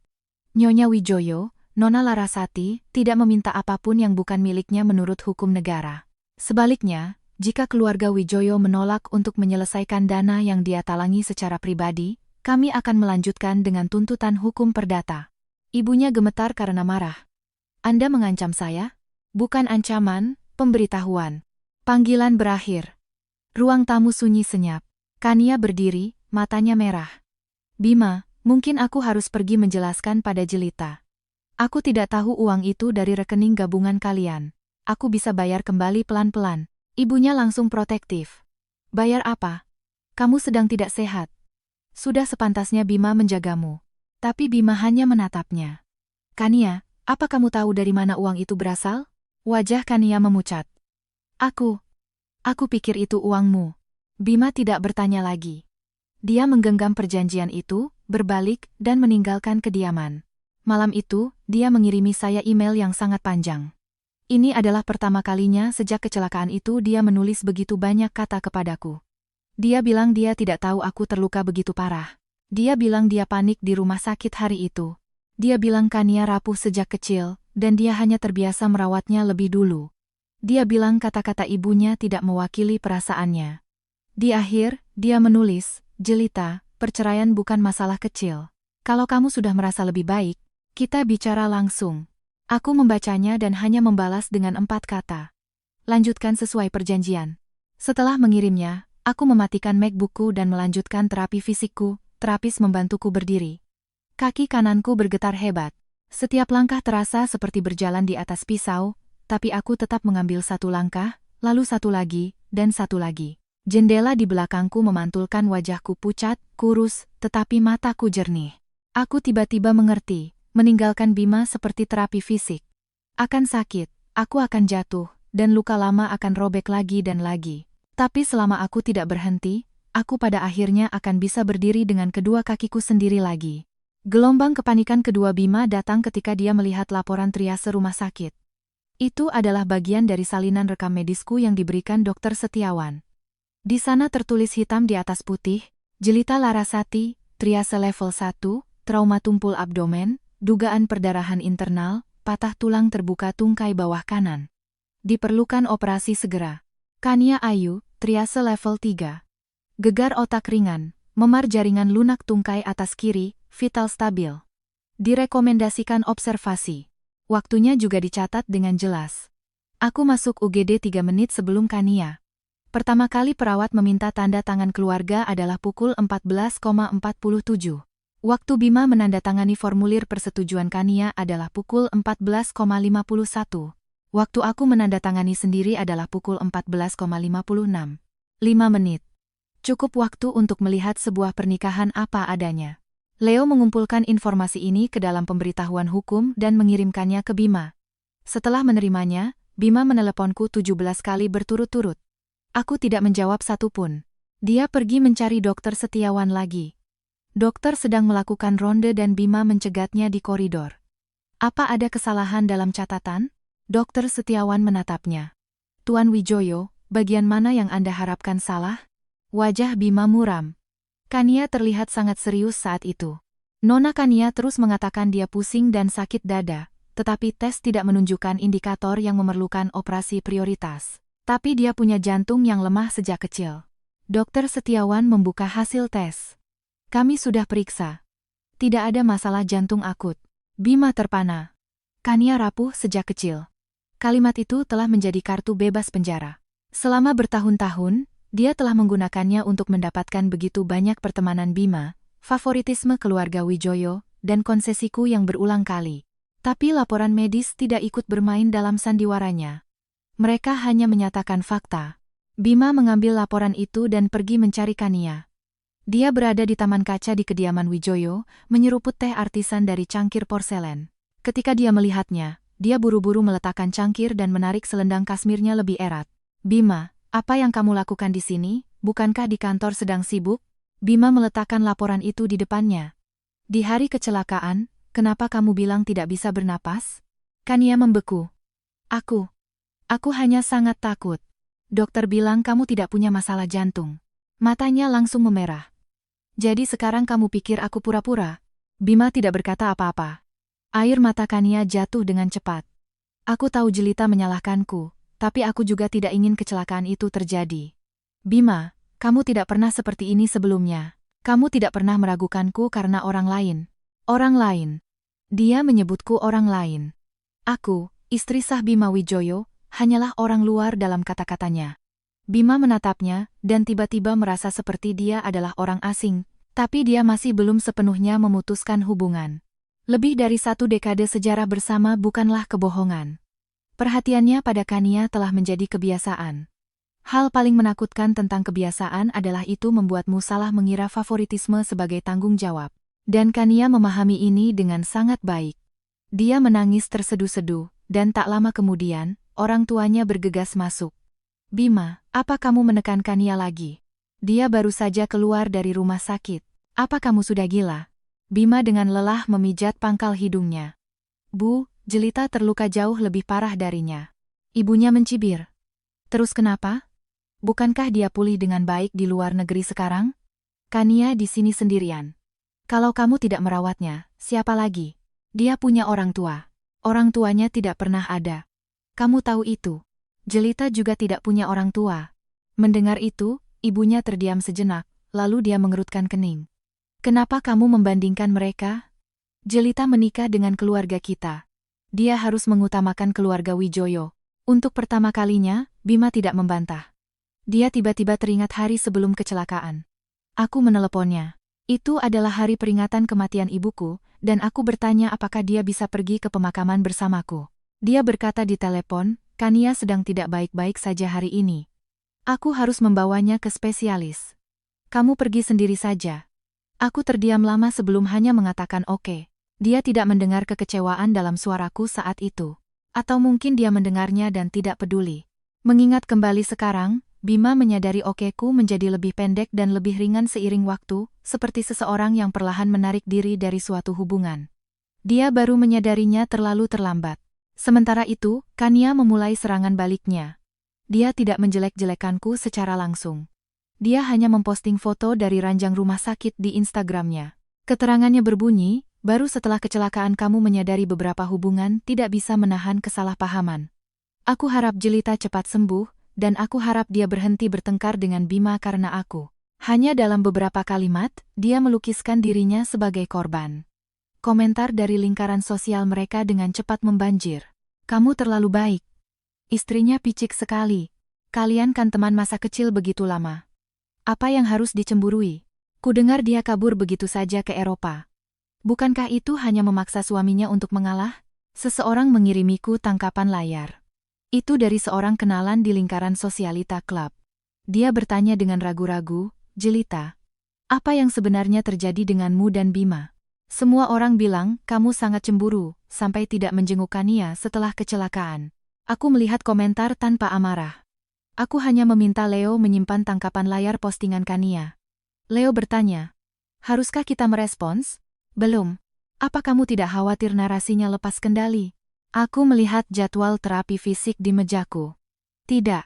Nyonya Wijoyo, Nona Larasati, tidak meminta apapun yang bukan miliknya menurut hukum negara. Sebaliknya, jika keluarga Wijoyo menolak untuk menyelesaikan dana yang dia talangi secara pribadi, kami akan melanjutkan dengan tuntutan hukum perdata. Ibunya gemetar karena marah. Anda mengancam saya? Bukan ancaman, pemberitahuan. Panggilan berakhir. Ruang tamu sunyi senyap. Kania berdiri, matanya merah. Bima, mungkin aku harus pergi menjelaskan pada Jelita. Aku tidak tahu uang itu dari rekening gabungan kalian. Aku bisa bayar kembali pelan-pelan. Ibunya langsung protektif. Bayar apa? Kamu sedang tidak sehat. Sudah sepantasnya Bima menjagamu. Tapi Bima hanya menatapnya. Kania, apa kamu tahu dari mana uang itu berasal? Wajah Kania memucat. Aku pikir itu uangmu. Bima tidak bertanya lagi. Dia menggenggam perjanjian itu, berbalik, dan meninggalkan kediaman. Malam itu, dia mengirimi saya email yang sangat panjang. Ini adalah pertama kalinya sejak kecelakaan itu dia menulis begitu banyak kata kepadaku. Dia bilang dia tidak tahu aku terluka begitu parah. Dia bilang dia panik di rumah sakit hari itu. Dia bilang Kania rapuh sejak kecil, dan dia hanya terbiasa merawatnya lebih dulu. Dia bilang kata-kata ibunya tidak mewakili perasaannya. Di akhir, dia menulis, Jelita, perceraian bukan masalah kecil. Kalau kamu sudah merasa lebih baik, kita bicara langsung. Aku membacanya dan hanya membalas dengan 4 kata. Lanjutkan sesuai perjanjian. Setelah mengirimnya, aku mematikan MacBookku dan melanjutkan terapi fisikku. Terapis membantuku berdiri. Kaki kananku bergetar hebat. Setiap langkah terasa seperti berjalan di atas pisau, tapi aku tetap mengambil 1 langkah, lalu 1 lagi, dan 1 lagi. Jendela di belakangku memantulkan wajahku pucat, kurus, tetapi mataku jernih. Aku tiba-tiba mengerti. Meninggalkan Bima seperti terapi fisik. Akan sakit, aku akan jatuh, dan luka lama akan robek lagi dan lagi. Tapi selama aku tidak berhenti, aku pada akhirnya akan bisa berdiri dengan kedua kakiku sendiri lagi. Gelombang kepanikan kedua Bima datang ketika dia melihat laporan triase rumah sakit. Itu adalah bagian dari salinan rekam medisku yang diberikan Dokter Setiawan. Di sana tertulis hitam di atas putih, jelita Larasati, triase level 1, trauma tumpul abdomen, dugaan perdarahan internal, patah tulang terbuka tungkai bawah kanan. Diperlukan operasi segera. Kania Ayu, triase level 3. Gegar otak ringan, memar jaringan lunak tungkai atas kiri, vital stabil. Direkomendasikan observasi. Waktunya juga dicatat dengan jelas. Aku masuk UGD 3 menit sebelum Kania. Pertama kali perawat meminta tanda tangan keluarga adalah pukul 14,47. Waktu Bima menandatangani formulir persetujuan Kania adalah pukul 14,51. Waktu aku menandatangani sendiri adalah pukul 14,56. 5 menit. Cukup waktu untuk melihat sebuah pernikahan apa adanya. Leo mengumpulkan informasi ini ke dalam pemberitahuan hukum dan mengirimkannya ke Bima. Setelah menerimanya, Bima meneleponku 17 kali berturut-turut. Aku tidak menjawab satupun. Dia pergi mencari Dokter Setiawan lagi. Dokter sedang melakukan ronde dan Bima mencegatnya di koridor. Apa ada kesalahan dalam catatan? Dokter Setiawan menatapnya. Tuan Wijoyo, bagian mana yang Anda harapkan salah? Wajah Bima muram. Kania terlihat sangat serius saat itu. Nona Kania terus mengatakan dia pusing dan sakit dada, tetapi tes tidak menunjukkan indikator yang memerlukan operasi prioritas. Tapi dia punya jantung yang lemah sejak kecil. Dokter Setiawan membuka hasil tes. Kami sudah periksa. Tidak ada masalah jantung akut. Bima terpana. Kania rapuh sejak kecil. Kalimat itu telah menjadi kartu bebas penjara. Selama bertahun-tahun, dia telah menggunakannya untuk mendapatkan begitu banyak pertemanan Bima, favoritisme keluarga Wijoyo, dan konsesiku yang berulang kali. Tapi laporan medis tidak ikut bermain dalam sandiwaranya. Mereka hanya menyatakan fakta. Bima mengambil laporan itu dan pergi mencari Kania. Dia berada di taman kaca di kediaman Wijoyo, menyeruput teh artisan dari cangkir porselen. Ketika dia melihatnya, dia buru-buru meletakkan cangkir dan menarik selendang kasmirnya lebih erat. Bima, apa yang kamu lakukan di sini? Bukankah di kantor sedang sibuk? Bima meletakkan laporan itu di depannya. Di hari kecelakaan, kenapa kamu bilang tidak bisa bernapas? Kania membeku. Aku hanya sangat takut. Dokter bilang kamu tidak punya masalah jantung. Matanya langsung memerah. Jadi sekarang kamu pikir aku pura-pura? Bima tidak berkata apa-apa. Air mata Kania jatuh dengan cepat. Aku tahu jelita menyalahkanku, tapi aku juga tidak ingin kecelakaan itu terjadi. Bima, kamu tidak pernah seperti ini sebelumnya. Kamu tidak pernah meragukanku karena orang lain. Orang lain. Dia menyebutku orang lain. Aku, istri sah Bima Wijoyo, hanyalah orang luar dalam kata-katanya. Bima menatapnya, dan tiba-tiba merasa seperti dia adalah orang asing, tapi dia masih belum sepenuhnya memutuskan hubungan. Lebih dari 1 dekade sejarah bersama bukanlah kebohongan. Perhatiannya pada Kania telah menjadi kebiasaan. Hal paling menakutkan tentang kebiasaan adalah itu membuatmu salah mengira favoritisme sebagai tanggung jawab. Dan Kania memahami ini dengan sangat baik. Dia menangis terseduh-seduh, dan tak lama kemudian, orang tuanya bergegas masuk. Bima, apa kamu menekan Kania lagi? Dia baru saja keluar dari rumah sakit. Apa kamu sudah gila? Bima dengan lelah memijat pangkal hidungnya. Bu, jelita terluka jauh lebih parah darinya. Ibunya mencibir. Terus kenapa? Bukankah dia pulih dengan baik di luar negeri sekarang? Kania di sini sendirian. Kalau kamu tidak merawatnya, siapa lagi? Dia punya orang tua. Orang tuanya tidak pernah ada. Kamu tahu itu. Jelita juga tidak punya orang tua. Mendengar itu, ibunya terdiam sejenak, lalu dia mengerutkan kening. Kenapa kamu membandingkan mereka? Jelita menikah dengan keluarga kita. Dia harus mengutamakan keluarga Wijoyo. Untuk pertama kalinya, Bima tidak membantah. Dia tiba-tiba teringat hari sebelum kecelakaan. Aku meneleponnya. Itu adalah hari peringatan kematian ibuku, dan aku bertanya apakah dia bisa pergi ke pemakaman bersamaku. Dia berkata di telepon, Kania sedang tidak baik-baik saja hari ini. Aku harus membawanya ke spesialis. Kamu pergi sendiri saja. Aku terdiam lama sebelum hanya mengatakan oke. Dia tidak mendengar kekecewaan dalam suaraku saat itu. Atau mungkin dia mendengarnya dan tidak peduli. Mengingat kembali sekarang, Bima menyadari okeku menjadi lebih pendek dan lebih ringan seiring waktu, seperti seseorang yang perlahan menarik diri dari suatu hubungan. Dia baru menyadarinya terlalu terlambat. Sementara itu, Kania memulai serangan baliknya. Dia tidak menjelek-jelekanku secara langsung. Dia hanya memposting foto dari ranjang rumah sakit di Instagramnya. Keterangannya berbunyi, baru setelah kecelakaan kamu menyadari beberapa hubungan tidak bisa menahan kesalahpahaman. Aku harap Jelita cepat sembuh, dan aku harap dia berhenti bertengkar dengan Bima karena aku. Hanya dalam beberapa kalimat, dia melukiskan dirinya sebagai korban. Komentar dari lingkaran sosial mereka dengan cepat membanjir. Kamu terlalu baik. Istrinya picik sekali. Kalian kan teman masa kecil begitu lama. Apa yang harus dicemburui? Kudengar dia kabur begitu saja ke Eropa. Bukankah itu hanya memaksa suaminya untuk mengalah? Seseorang mengirimiku tangkapan layar. Itu dari seorang kenalan di lingkaran Sosialita Club. Dia bertanya dengan ragu-ragu, Jelita, apa yang sebenarnya terjadi denganmu dan Bima? Semua orang bilang kamu sangat cemburu, sampai tidak menjenguk Kania setelah kecelakaan. Aku melihat komentar tanpa amarah. Aku hanya meminta Leo menyimpan tangkapan layar postingan Kania. Leo bertanya, haruskah kita merespons? Belum. Apa kamu tidak khawatir narasinya lepas kendali? Aku melihat jadwal terapi fisik di mejaku. Tidak.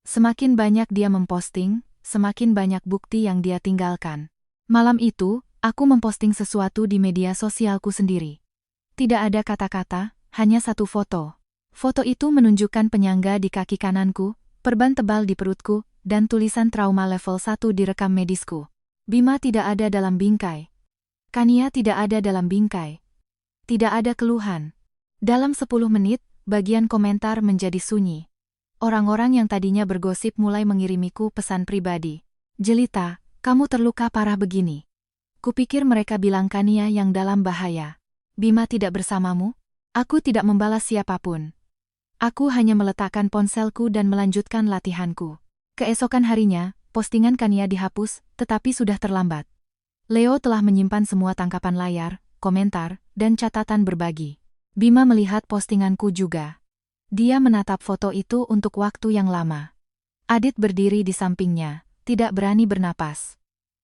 Semakin banyak dia memposting, semakin banyak bukti yang dia tinggalkan. Malam itu, aku memposting sesuatu di media sosialku sendiri. Tidak ada kata-kata, hanya satu foto. Foto itu menunjukkan penyangga di kaki kananku, perban tebal di perutku, dan tulisan trauma level 1 di rekam medisku. Bima tidak ada dalam bingkai. Kania tidak ada dalam bingkai. Tidak ada keluhan. Dalam 10 menit, bagian komentar menjadi sunyi. Orang-orang yang tadinya bergosip mulai mengirimiku pesan pribadi. Jelita, kamu terluka parah begini. Kupikir mereka bilang Kania yang dalam bahaya. Bima tidak bersamamu? Aku tidak membalas siapapun. Aku hanya meletakkan ponselku dan melanjutkan latihanku. Keesokan harinya, postingan Kania dihapus, tetapi sudah terlambat. Leo telah menyimpan semua tangkapan layar, komentar, dan catatan berbagi. Bima melihat postinganku juga. Dia menatap foto itu untuk waktu yang lama. Adit berdiri di sampingnya, tidak berani bernapas.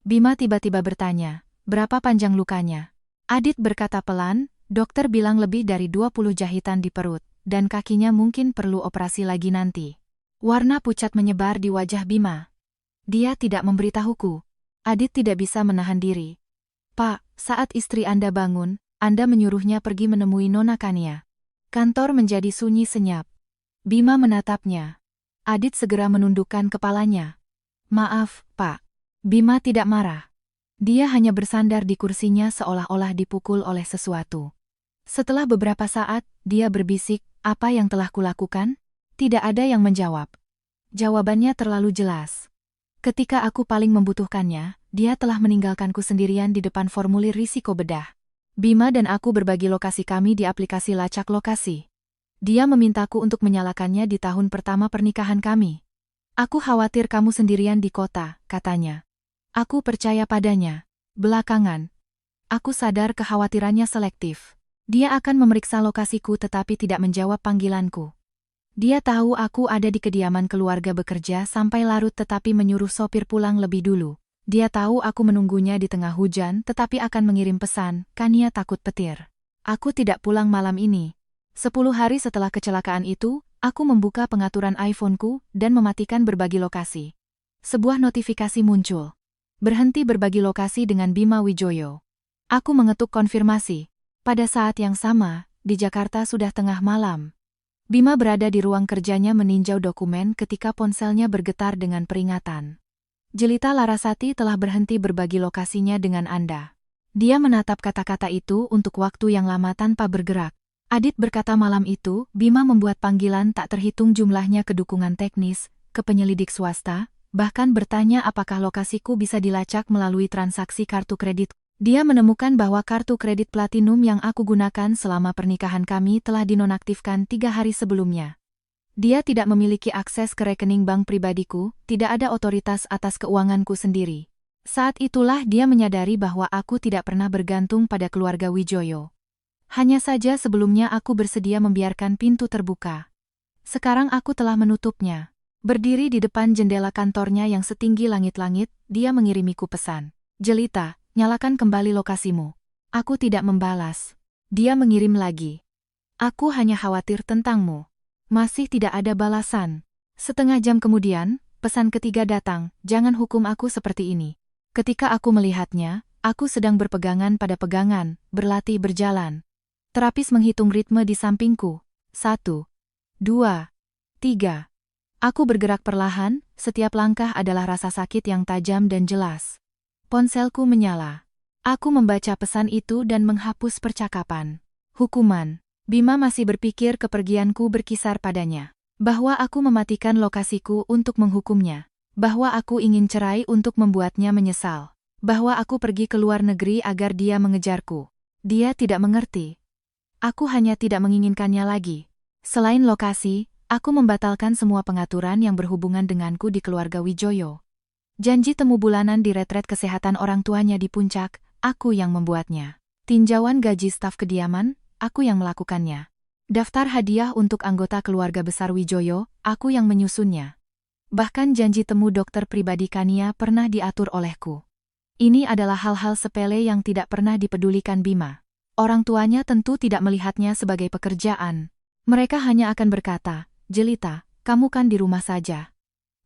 Bima tiba-tiba bertanya, berapa panjang lukanya? Adit berkata pelan, dokter bilang lebih dari 20 jahitan di perut, dan kakinya mungkin perlu operasi lagi nanti. Warna pucat menyebar di wajah Bima. Dia tidak memberitahuku. Adit tidak bisa menahan diri. Pak, saat istri Anda bangun, Anda menyuruhnya pergi menemui Nona Kania. Kantor menjadi sunyi senyap. Bima menatapnya. Adit segera menundukkan kepalanya. Maaf, Pak. Bima tidak marah. Dia hanya bersandar di kursinya seolah-olah dipukul oleh sesuatu. Setelah beberapa saat, dia berbisik, apa yang telah kulakukan? Tidak ada yang menjawab. Jawabannya terlalu jelas. Ketika aku paling membutuhkannya, dia telah meninggalkanku sendirian di depan formulir risiko bedah. Bima dan aku berbagi lokasi kami di aplikasi lacak lokasi. Dia memintaku untuk menyalakannya di tahun pertama pernikahan kami. Aku khawatir kamu sendirian di kota, katanya. Aku percaya padanya. Belakangan, aku sadar kekhawatirannya selektif. Dia akan memeriksa lokasiku tetapi tidak menjawab panggilanku. Dia tahu aku ada di kediaman keluarga bekerja sampai larut tetapi menyuruh sopir pulang lebih dulu. Dia tahu aku menunggunya di tengah hujan tetapi akan mengirim pesan, Kania takut petir. Aku tidak pulang malam ini. 10 hari setelah kecelakaan itu, aku membuka pengaturan iPhone-ku dan mematikan berbagi lokasi. Sebuah notifikasi muncul. Berhenti berbagi lokasi dengan Bima Wijoyo. Aku mengetuk konfirmasi. Pada saat yang sama, di Jakarta sudah tengah malam. Bima berada di ruang kerjanya meninjau dokumen ketika ponselnya bergetar dengan peringatan. Jelita Larasati telah berhenti berbagi lokasinya dengan Anda. Dia menatap kata-kata itu untuk waktu yang lama tanpa bergerak. Adit berkata malam itu, Bima membuat panggilan tak terhitung jumlahnya ke dukungan teknis, ke penyelidik swasta, bahkan bertanya apakah lokasiku bisa dilacak melalui transaksi kartu kredit. Dia menemukan bahwa kartu kredit platinum yang aku gunakan selama pernikahan kami telah dinonaktifkan 3 hari sebelumnya. Dia tidak memiliki akses ke rekening bank pribadiku, tidak ada otoritas atas keuanganku sendiri. Saat itulah dia menyadari bahwa aku tidak pernah bergantung pada keluarga Wijoyo. Hanya saja sebelumnya aku bersedia membiarkan pintu terbuka. Sekarang aku telah menutupnya. Berdiri di depan jendela kantornya yang setinggi langit-langit, dia mengirimiku pesan. Jelita, nyalakan kembali lokasimu. Aku tidak membalas. Dia mengirim lagi. Aku hanya khawatir tentangmu. Masih tidak ada balasan. Setengah jam kemudian, pesan ketiga datang, jangan hukum aku seperti ini. Ketika aku melihatnya, aku sedang berpegangan pada pegangan, berlatih berjalan. Terapis menghitung ritme di sampingku. 1, 2, 3. Aku bergerak perlahan, setiap langkah adalah rasa sakit yang tajam dan jelas. Ponselku menyala. Aku membaca pesan itu dan menghapus percakapan. Hukuman. Bima masih berpikir kepergianku berkisar padanya. Bahwa aku mematikan lokasiku untuk menghukumnya. Bahwa aku ingin cerai untuk membuatnya menyesal. Bahwa aku pergi ke luar negeri agar dia mengejarku. Dia tidak mengerti. Aku hanya tidak menginginkannya lagi. Selain lokasi, aku membatalkan semua pengaturan yang berhubungan denganku di keluarga Wijoyo. Janji temu bulanan di retret kesehatan orang tuanya di puncak, aku yang membuatnya. Tinjauan gaji staf kediaman, aku yang melakukannya. Daftar hadiah untuk anggota keluarga besar Wijoyo, aku yang menyusunnya. Bahkan janji temu dokter pribadi Kania pernah diatur olehku. Ini adalah hal-hal sepele yang tidak pernah dipedulikan Bima. Orang tuanya tentu tidak melihatnya sebagai pekerjaan. Mereka hanya akan berkata, Jelita, kamu kan di rumah saja.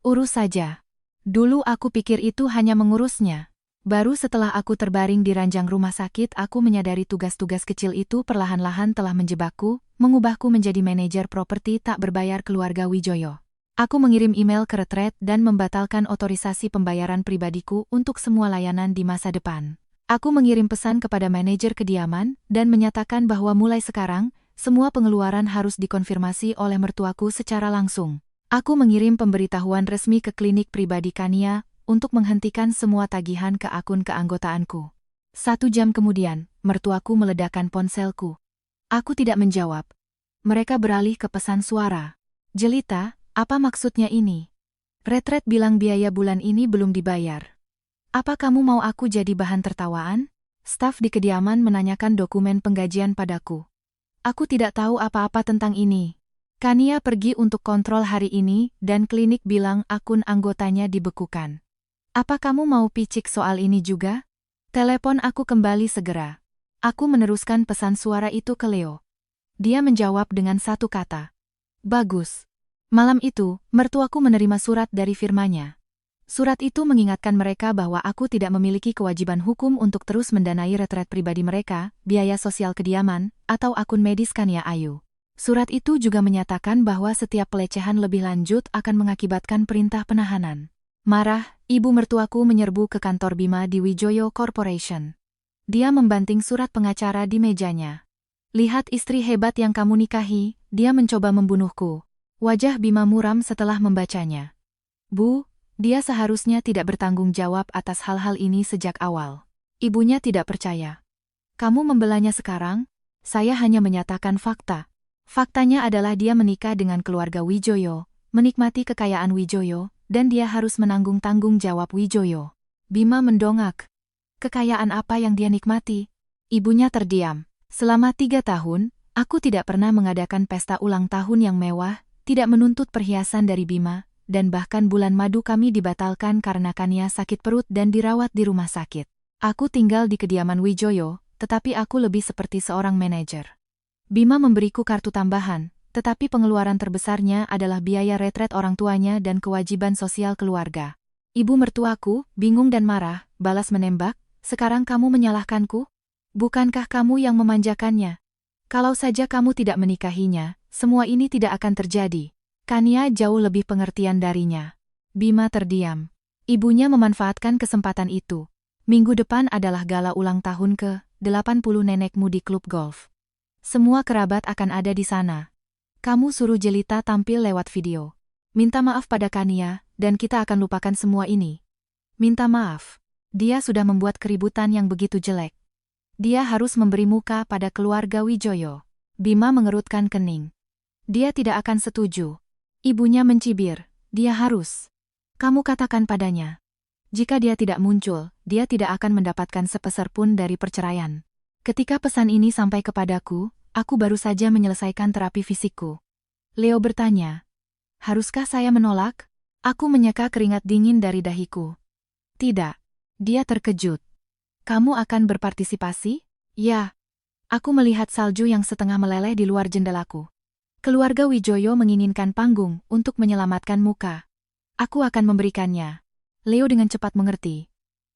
Urus saja. Dulu aku pikir itu hanya mengurusnya. Baru setelah aku terbaring di ranjang rumah sakit aku menyadari tugas-tugas kecil itu perlahan-lahan telah menjebakku, mengubahku menjadi manajer properti tak berbayar keluarga Wijoyo. Aku mengirim email ke retret dan membatalkan otorisasi pembayaran pribadiku untuk semua layanan di masa depan. Aku mengirim pesan kepada manajer kediaman dan menyatakan bahwa mulai sekarang, semua pengeluaran harus dikonfirmasi oleh mertuaku secara langsung. Aku mengirim pemberitahuan resmi ke klinik pribadi Kania untuk menghentikan semua tagihan ke akun keanggotaanku. 1 jam kemudian, mertuaku meledakkan ponselku. Aku tidak menjawab. Mereka beralih ke pesan suara. Jelita, apa maksudnya ini? Retret bilang biaya bulan ini belum dibayar. Apa kamu mau aku jadi bahan tertawaan? Staf di kediaman menanyakan dokumen penggajian padaku. Aku tidak tahu apa-apa tentang ini. Kania pergi untuk kontrol hari ini dan klinik bilang akun anggotanya dibekukan. Apa kamu mau picik soal ini juga? Telepon aku kembali segera. Aku meneruskan pesan suara itu ke Leo. Dia menjawab dengan satu kata. Bagus. Malam itu, mertuaku menerima surat dari firmanya. Surat itu mengingatkan mereka bahwa aku tidak memiliki kewajiban hukum untuk terus mendanai retret pribadi mereka, biaya sosial kediaman, atau akun medis Kania Ayu. Surat itu juga menyatakan bahwa setiap pelecehan lebih lanjut akan mengakibatkan perintah penahanan. Marah, ibu mertuaku menyerbu ke kantor Bima di Wijoyo Corporation. Dia membanting surat pengacara di mejanya. Lihat istri hebat yang kamu nikahi, dia mencoba membunuhku. Wajah Bima muram setelah membacanya. Bu, dia seharusnya tidak bertanggung jawab atas hal-hal ini sejak awal. Ibunya tidak percaya. Kamu membelanya sekarang? Saya hanya menyatakan fakta. Faktanya adalah dia menikah dengan keluarga Wijoyo, menikmati kekayaan Wijoyo, dan dia harus menanggung tanggung jawab Wijoyo. Bima mendongak. Kekayaan apa yang dia nikmati? Ibunya terdiam. Selama 3 tahun, aku tidak pernah mengadakan pesta ulang tahun yang mewah, tidak menuntut perhiasan dari Bima, dan bahkan bulan madu kami dibatalkan karena Kania sakit perut dan dirawat di rumah sakit. Aku tinggal di kediaman Wijoyo, tetapi aku lebih seperti seorang manajer. Bima memberiku kartu tambahan, tetapi pengeluaran terbesarnya adalah biaya retret orang tuanya dan kewajiban sosial keluarga. Ibu mertuaku, bingung dan marah, balas menembak, sekarang kamu menyalahkanku? Bukankah kamu yang memanjakannya? Kalau saja kamu tidak menikahinya, semua ini tidak akan terjadi. Kania jauh lebih pengertian darinya. Bima terdiam. Ibunya memanfaatkan kesempatan itu. Minggu depan adalah gala ulang tahun ke-80 nenekmu di klub golf. Semua kerabat akan ada di sana. Kamu suruh Jelita tampil lewat video. Minta maaf pada Kania, dan kita akan lupakan semua ini. Minta maaf. Dia sudah membuat keributan yang begitu jelek. Dia harus memberi muka pada keluarga Wijoyo. Bima mengerutkan kening. Dia tidak akan setuju. Ibunya mencibir, dia harus. Kamu katakan padanya. Jika dia tidak muncul, dia tidak akan mendapatkan sepeser pun dari perceraian. Ketika pesan ini sampai kepadaku, aku baru saja menyelesaikan terapi fisikku. Leo bertanya, haruskah saya menolak? Aku menyeka keringat dingin dari dahiku. Tidak. Dia terkejut. Kamu akan berpartisipasi? Ya. Aku melihat salju yang setengah meleleh di luar jendelaku. Keluarga Wijoyo menginginkan panggung untuk menyelamatkan muka. Aku akan memberikannya. Leo dengan cepat mengerti.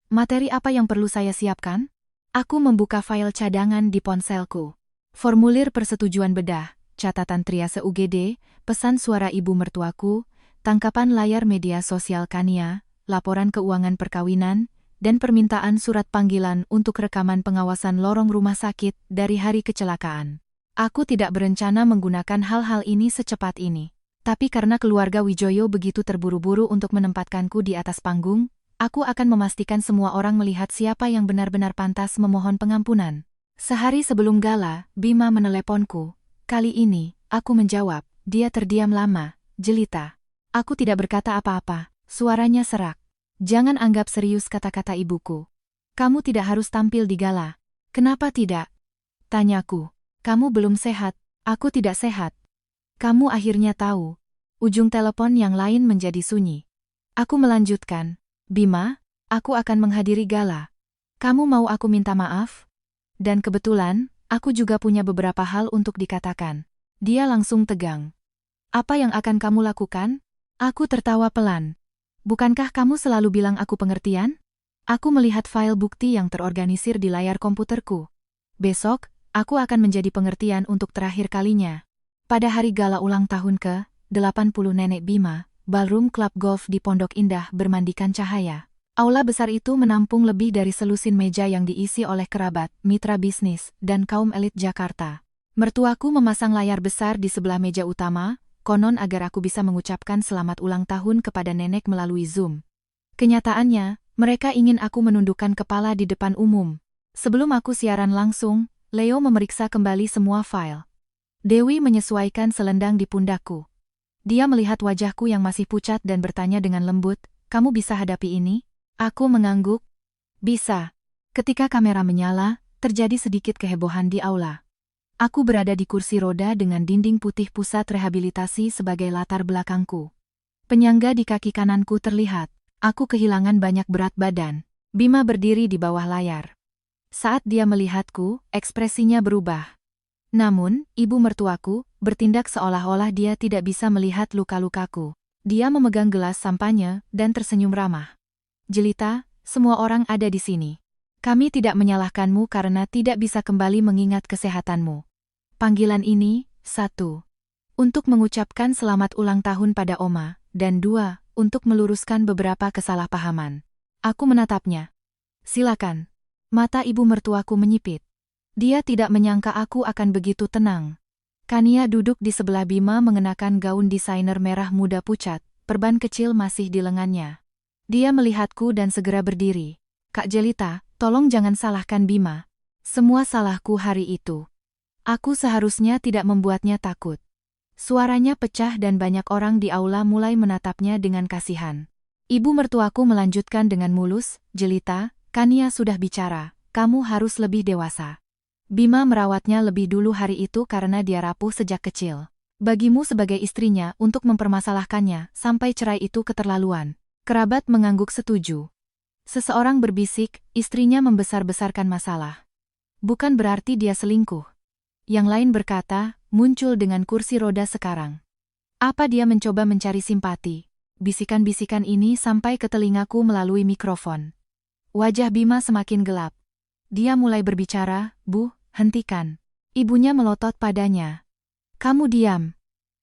Materi apa yang perlu saya siapkan? Aku membuka file cadangan di ponselku. Formulir persetujuan bedah, catatan triase UGD, pesan suara ibu mertuaku, tangkapan layar media sosial Kania, laporan keuangan perkawinan, dan permintaan surat panggilan untuk rekaman pengawasan lorong rumah sakit dari hari kecelakaan. Aku tidak berencana menggunakan hal-hal ini secepat ini. Tapi karena keluarga Wijoyo begitu terburu-buru untuk menempatkanku di atas panggung, aku akan memastikan semua orang melihat siapa yang benar-benar pantas memohon pengampunan. Sehari sebelum gala, Bima meneleponku. Kali ini, aku menjawab. Dia terdiam lama, jelita. Aku tidak berkata apa-apa, suaranya serak. Jangan anggap serius kata-kata ibuku. Kamu tidak harus tampil di gala. Kenapa tidak? Tanyaku. Kamu belum sehat, aku tidak sehat. Kamu akhirnya tahu. Ujung telepon yang lain menjadi sunyi. Aku melanjutkan. Bima, aku akan menghadiri gala. Kamu mau aku minta maaf? Dan kebetulan, aku juga punya beberapa hal untuk dikatakan. Dia langsung tegang. Apa yang akan kamu lakukan? Aku tertawa pelan. Bukankah kamu selalu bilang aku pengertian? Aku melihat file bukti yang terorganisir di layar komputerku. Besok, aku akan menjadi pengertian untuk terakhir kalinya. Pada hari gala ulang tahun ke-80 Nenek Bima, Ballroom Club Golf di Pondok Indah bermandikan cahaya. Aula besar itu menampung lebih dari selusin meja yang diisi oleh kerabat, mitra bisnis, dan kaum elit Jakarta. Mertuaku memasang layar besar di sebelah meja utama, konon agar aku bisa mengucapkan selamat ulang tahun kepada nenek melalui Zoom. Kenyataannya, mereka ingin aku menundukkan kepala di depan umum. Sebelum aku siaran langsung, Leo memeriksa kembali semua file. Dewi menyesuaikan selendang di pundakku. Dia melihat wajahku yang masih pucat dan bertanya dengan lembut, "Kamu bisa hadapi ini?" Aku mengangguk. Bisa. Ketika kamera menyala, terjadi sedikit kehebohan di aula. Aku berada di kursi roda dengan dinding putih pusat rehabilitasi sebagai latar belakangku. Penyangga di kaki kananku terlihat. Aku kehilangan banyak berat badan. Bima berdiri di bawah layar. Saat dia melihatku, ekspresinya berubah. Namun, ibu mertuaku bertindak seolah-olah dia tidak bisa melihat luka-lukaku. Dia memegang gelas sampanye dan tersenyum ramah. Jelita, semua orang ada di sini. Kami tidak menyalahkanmu karena tidak bisa kembali mengingat kesehatanmu. Panggilan ini, 1. Untuk mengucapkan selamat ulang tahun pada Oma, dan 2. Untuk meluruskan beberapa kesalahpahaman. Aku menatapnya. Silakan. Mata ibu mertuaku menyipit. Dia tidak menyangka aku akan begitu tenang. Kania duduk di sebelah Bima mengenakan gaun desainer merah muda pucat, perban kecil masih di lengannya. Dia melihatku dan segera berdiri. Kak Jelita, tolong jangan salahkan Bima. Semua salahku hari itu. Aku seharusnya tidak membuatnya takut. Suaranya pecah dan banyak orang di aula mulai menatapnya dengan kasihan. Ibu mertuaku melanjutkan dengan mulus, Jelita, Kania sudah bicara, kamu harus lebih dewasa. Bima merawatnya lebih dulu hari itu karena dia rapuh sejak kecil. Bagimu sebagai istrinya untuk mempermasalahkannya sampai cerai itu keterlaluan. Kerabat mengangguk setuju. Seseorang berbisik, istrinya membesar-besarkan masalah. Bukan berarti dia selingkuh. Yang lain berkata, muncul dengan kursi roda sekarang. Apa dia mencoba mencari simpati? Bisikan-bisikan ini sampai ke telingaku melalui mikrofon. Wajah Bima semakin gelap. Dia mulai berbicara, Bu, hentikan. Ibunya melotot padanya. Kamu diam.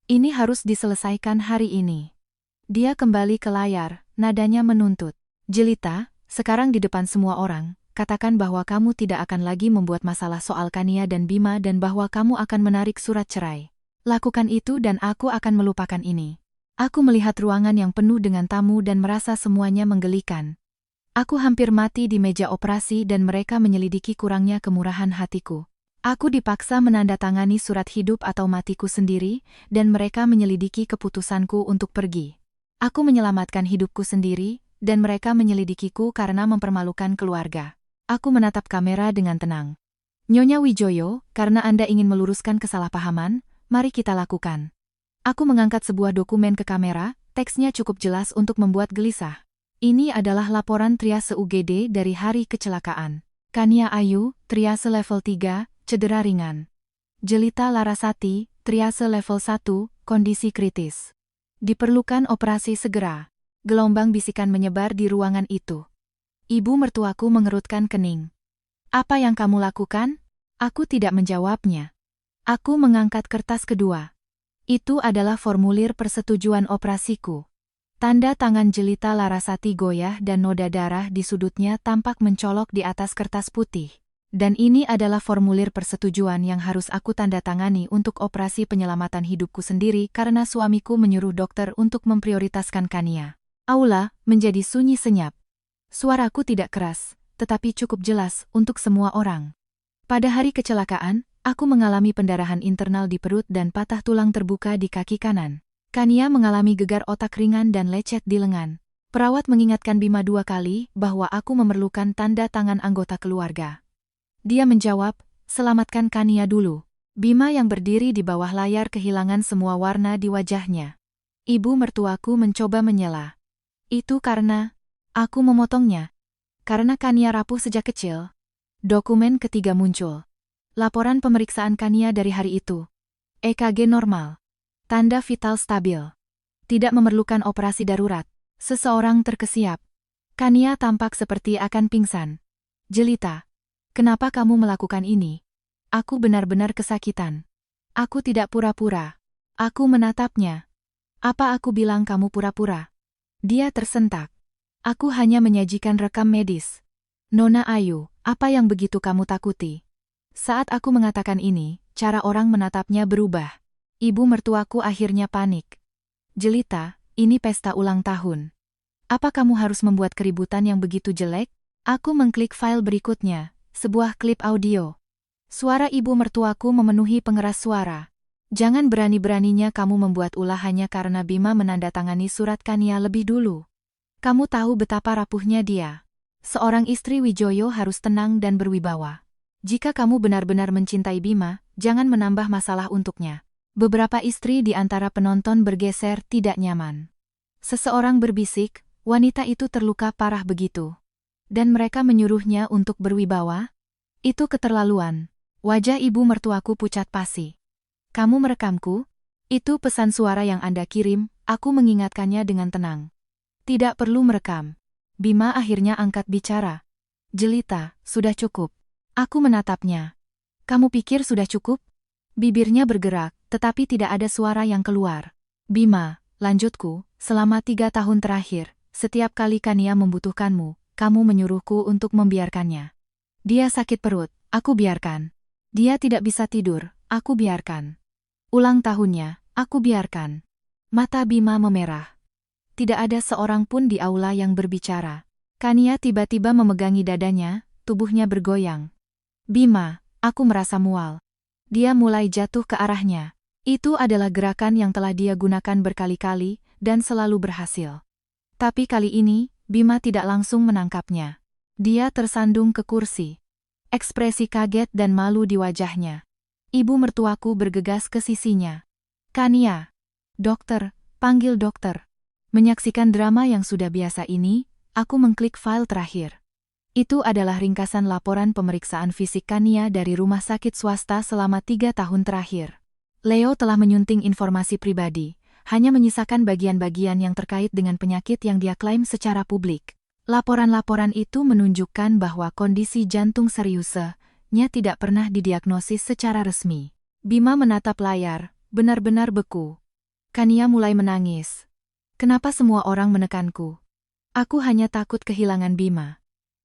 Ini harus diselesaikan hari ini. Dia kembali ke layar, nadanya menuntut. Jelita, sekarang di depan semua orang, katakan bahwa kamu tidak akan lagi membuat masalah soal Kania dan Bima dan bahwa kamu akan menarik surat cerai. Lakukan itu dan aku akan melupakan ini. Aku melihat ruangan yang penuh dengan tamu dan merasa semuanya menggelikan. Aku hampir mati di meja operasi dan mereka menyelidiki kurangnya kemurahan hatiku. Aku dipaksa menandatangani surat hidup atau matiku sendiri, dan mereka menyelidiki keputusanku untuk pergi. Aku menyelamatkan hidupku sendiri, dan mereka menyelidikiku karena mempermalukan keluarga. Aku menatap kamera dengan tenang. Nyonya Wijoyo, karena Anda ingin meluruskan kesalahpahaman, mari kita lakukan. Aku mengangkat sebuah dokumen ke kamera, Teksnya cukup jelas untuk membuat gelisah. Ini adalah laporan triase UGD dari hari kecelakaan. Kania Ayu, triase level 3, cedera ringan. Jelita Larasati, triase level 1, kondisi kritis. Diperlukan operasi segera. Gelombang bisikan menyebar di ruangan itu. Ibu mertuaku mengerutkan kening. Apa yang kamu lakukan? Aku tidak menjawabnya. Aku mengangkat kertas kedua. Itu adalah formulir persetujuan operasiku. Tanda tangan Jelita Larasati goyah dan noda darah di sudutnya tampak mencolok di atas kertas putih. Dan ini adalah formulir persetujuan yang harus aku tanda tangani untuk operasi penyelamatan hidupku sendiri karena suamiku menyuruh dokter untuk memprioritaskan Kania. Aula menjadi sunyi senyap. Suaraku tidak keras, tetapi cukup jelas untuk semua orang. Pada hari kecelakaan, aku mengalami pendarahan internal di perut dan patah tulang terbuka di kaki kanan. Kania mengalami gegar otak ringan dan lecet di lengan. Perawat mengingatkan Bima 2 kali bahwa aku memerlukan tanda tangan anggota keluarga. Dia menjawab, selamatkan Kania dulu. Bima yang berdiri di bawah layar kehilangan semua warna di wajahnya. Ibu mertuaku mencoba menyela. Itu karena aku memotongnya. Karena Kania rapuh sejak kecil. Dokumen ketiga muncul. Laporan pemeriksaan Kania dari hari itu. EKG normal. Tanda vital stabil. Tidak memerlukan operasi darurat. Seseorang terkesiap. Kania tampak seperti akan pingsan. Jelita, kenapa kamu melakukan ini? Aku benar-benar kesakitan. Aku tidak pura-pura. Aku menatapnya. Apa aku bilang kamu pura-pura? Dia tersentak. Aku hanya menyajikan rekam medis. Nona Ayu, apa yang begitu kamu takuti? Saat aku mengatakan ini, cara orang menatapnya berubah. Ibu mertuaku akhirnya panik. Jelita, ini pesta ulang tahun. Apa kamu harus membuat keributan yang begitu jelek? Aku mengklik file berikutnya, sebuah klip audio. Suara ibu mertuaku memenuhi pengeras suara. Jangan berani-beraninya kamu membuat ulah hanya karena Bima menandatangani surat Kania lebih dulu. Kamu tahu betapa rapuhnya dia. Seorang istri Wijoyo harus tenang dan berwibawa. Jika kamu benar-benar mencintai Bima, jangan menambah masalah untuknya. Beberapa istri di antara penonton bergeser tidak nyaman. Seseorang berbisik, wanita itu terluka parah begitu. Dan mereka menyuruhnya untuk berwibawa? Itu keterlaluan. Wajah ibu mertuaku pucat pasi. Kamu merekamku? Itu pesan suara yang Anda kirim, aku mengingatkannya dengan tenang. Tidak perlu merekam. Bima akhirnya angkat bicara. Jelita, sudah cukup. Aku menatapnya. Kamu pikir sudah cukup? Bibirnya bergerak, tetapi tidak ada suara yang keluar. Bima, lanjutku, selama 3 tahun terakhir, setiap kali Kania membutuhkanmu, kamu menyuruhku untuk membiarkannya. Dia sakit perut, aku biarkan. Dia tidak bisa tidur, aku biarkan. Ulang tahunnya, aku biarkan. Mata Bima memerah. Tidak ada seorang pun di aula yang berbicara. Kania tiba-tiba memegangi dadanya, tubuhnya bergoyang. Bima, aku merasa mual. Dia mulai jatuh ke arahnya. Itu adalah gerakan yang telah dia gunakan berkali-kali, dan selalu berhasil. Tapi kali ini, Bima tidak langsung menangkapnya. Dia tersandung ke kursi. Ekspresi kaget dan malu di wajahnya. Ibu mertuaku bergegas ke sisinya. Kania. Dokter, panggil dokter. Menyaksikan drama yang sudah biasa ini, aku mengklik file terakhir. Itu adalah ringkasan laporan pemeriksaan fisik Kania dari rumah sakit swasta selama 3 tahun terakhir. Leo telah menyunting informasi pribadi, hanya menyisakan bagian-bagian yang terkait dengan penyakit yang dia klaim secara publik. Laporan-laporan itu menunjukkan bahwa kondisi jantung seriusnya tidak pernah didiagnosis secara resmi. Bima menatap layar, benar-benar beku. Kania mulai menangis. Kenapa semua orang menekanku? Aku hanya takut kehilangan Bima.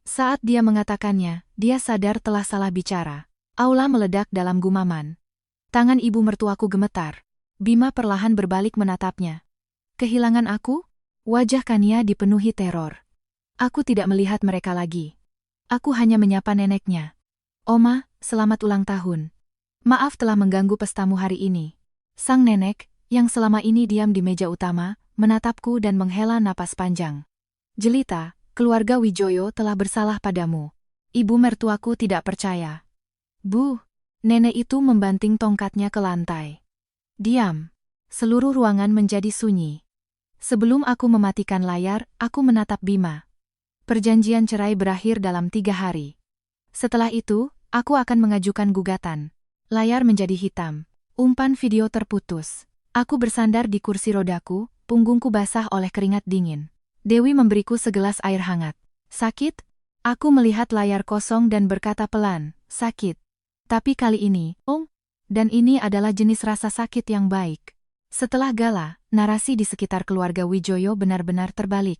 Saat dia mengatakannya, dia sadar telah salah bicara. Aula meledak dalam gumaman. Tangan ibu mertuaku gemetar. Bima perlahan berbalik menatapnya. Kehilangan aku? Wajah Kania dipenuhi teror. Aku tidak melihat mereka lagi. Aku hanya menyapa neneknya. Oma, selamat ulang tahun. Maaf telah mengganggu pestamu hari ini. Sang nenek, yang selama ini diam di meja utama, menatapku dan menghela napas panjang. Jelita, keluarga Wijoyo telah bersalah padamu. Ibu mertuaku tidak percaya. Bu, nenek itu membanting tongkatnya ke lantai. Diam. Seluruh ruangan menjadi sunyi. Sebelum aku mematikan layar, aku menatap Bima. Perjanjian cerai berakhir dalam 3 hari. Setelah itu, aku akan mengajukan gugatan. Layar menjadi hitam. Umpan video terputus. Aku bersandar di kursi rodaku, punggungku basah oleh keringat dingin. Dewi memberiku segelas air hangat. Sakit? Aku melihat layar kosong dan berkata pelan, sakit. Tapi kali ini, dan ini adalah jenis rasa sakit yang baik. Setelah gala, narasi di sekitar keluarga Wijoyo benar-benar terbalik.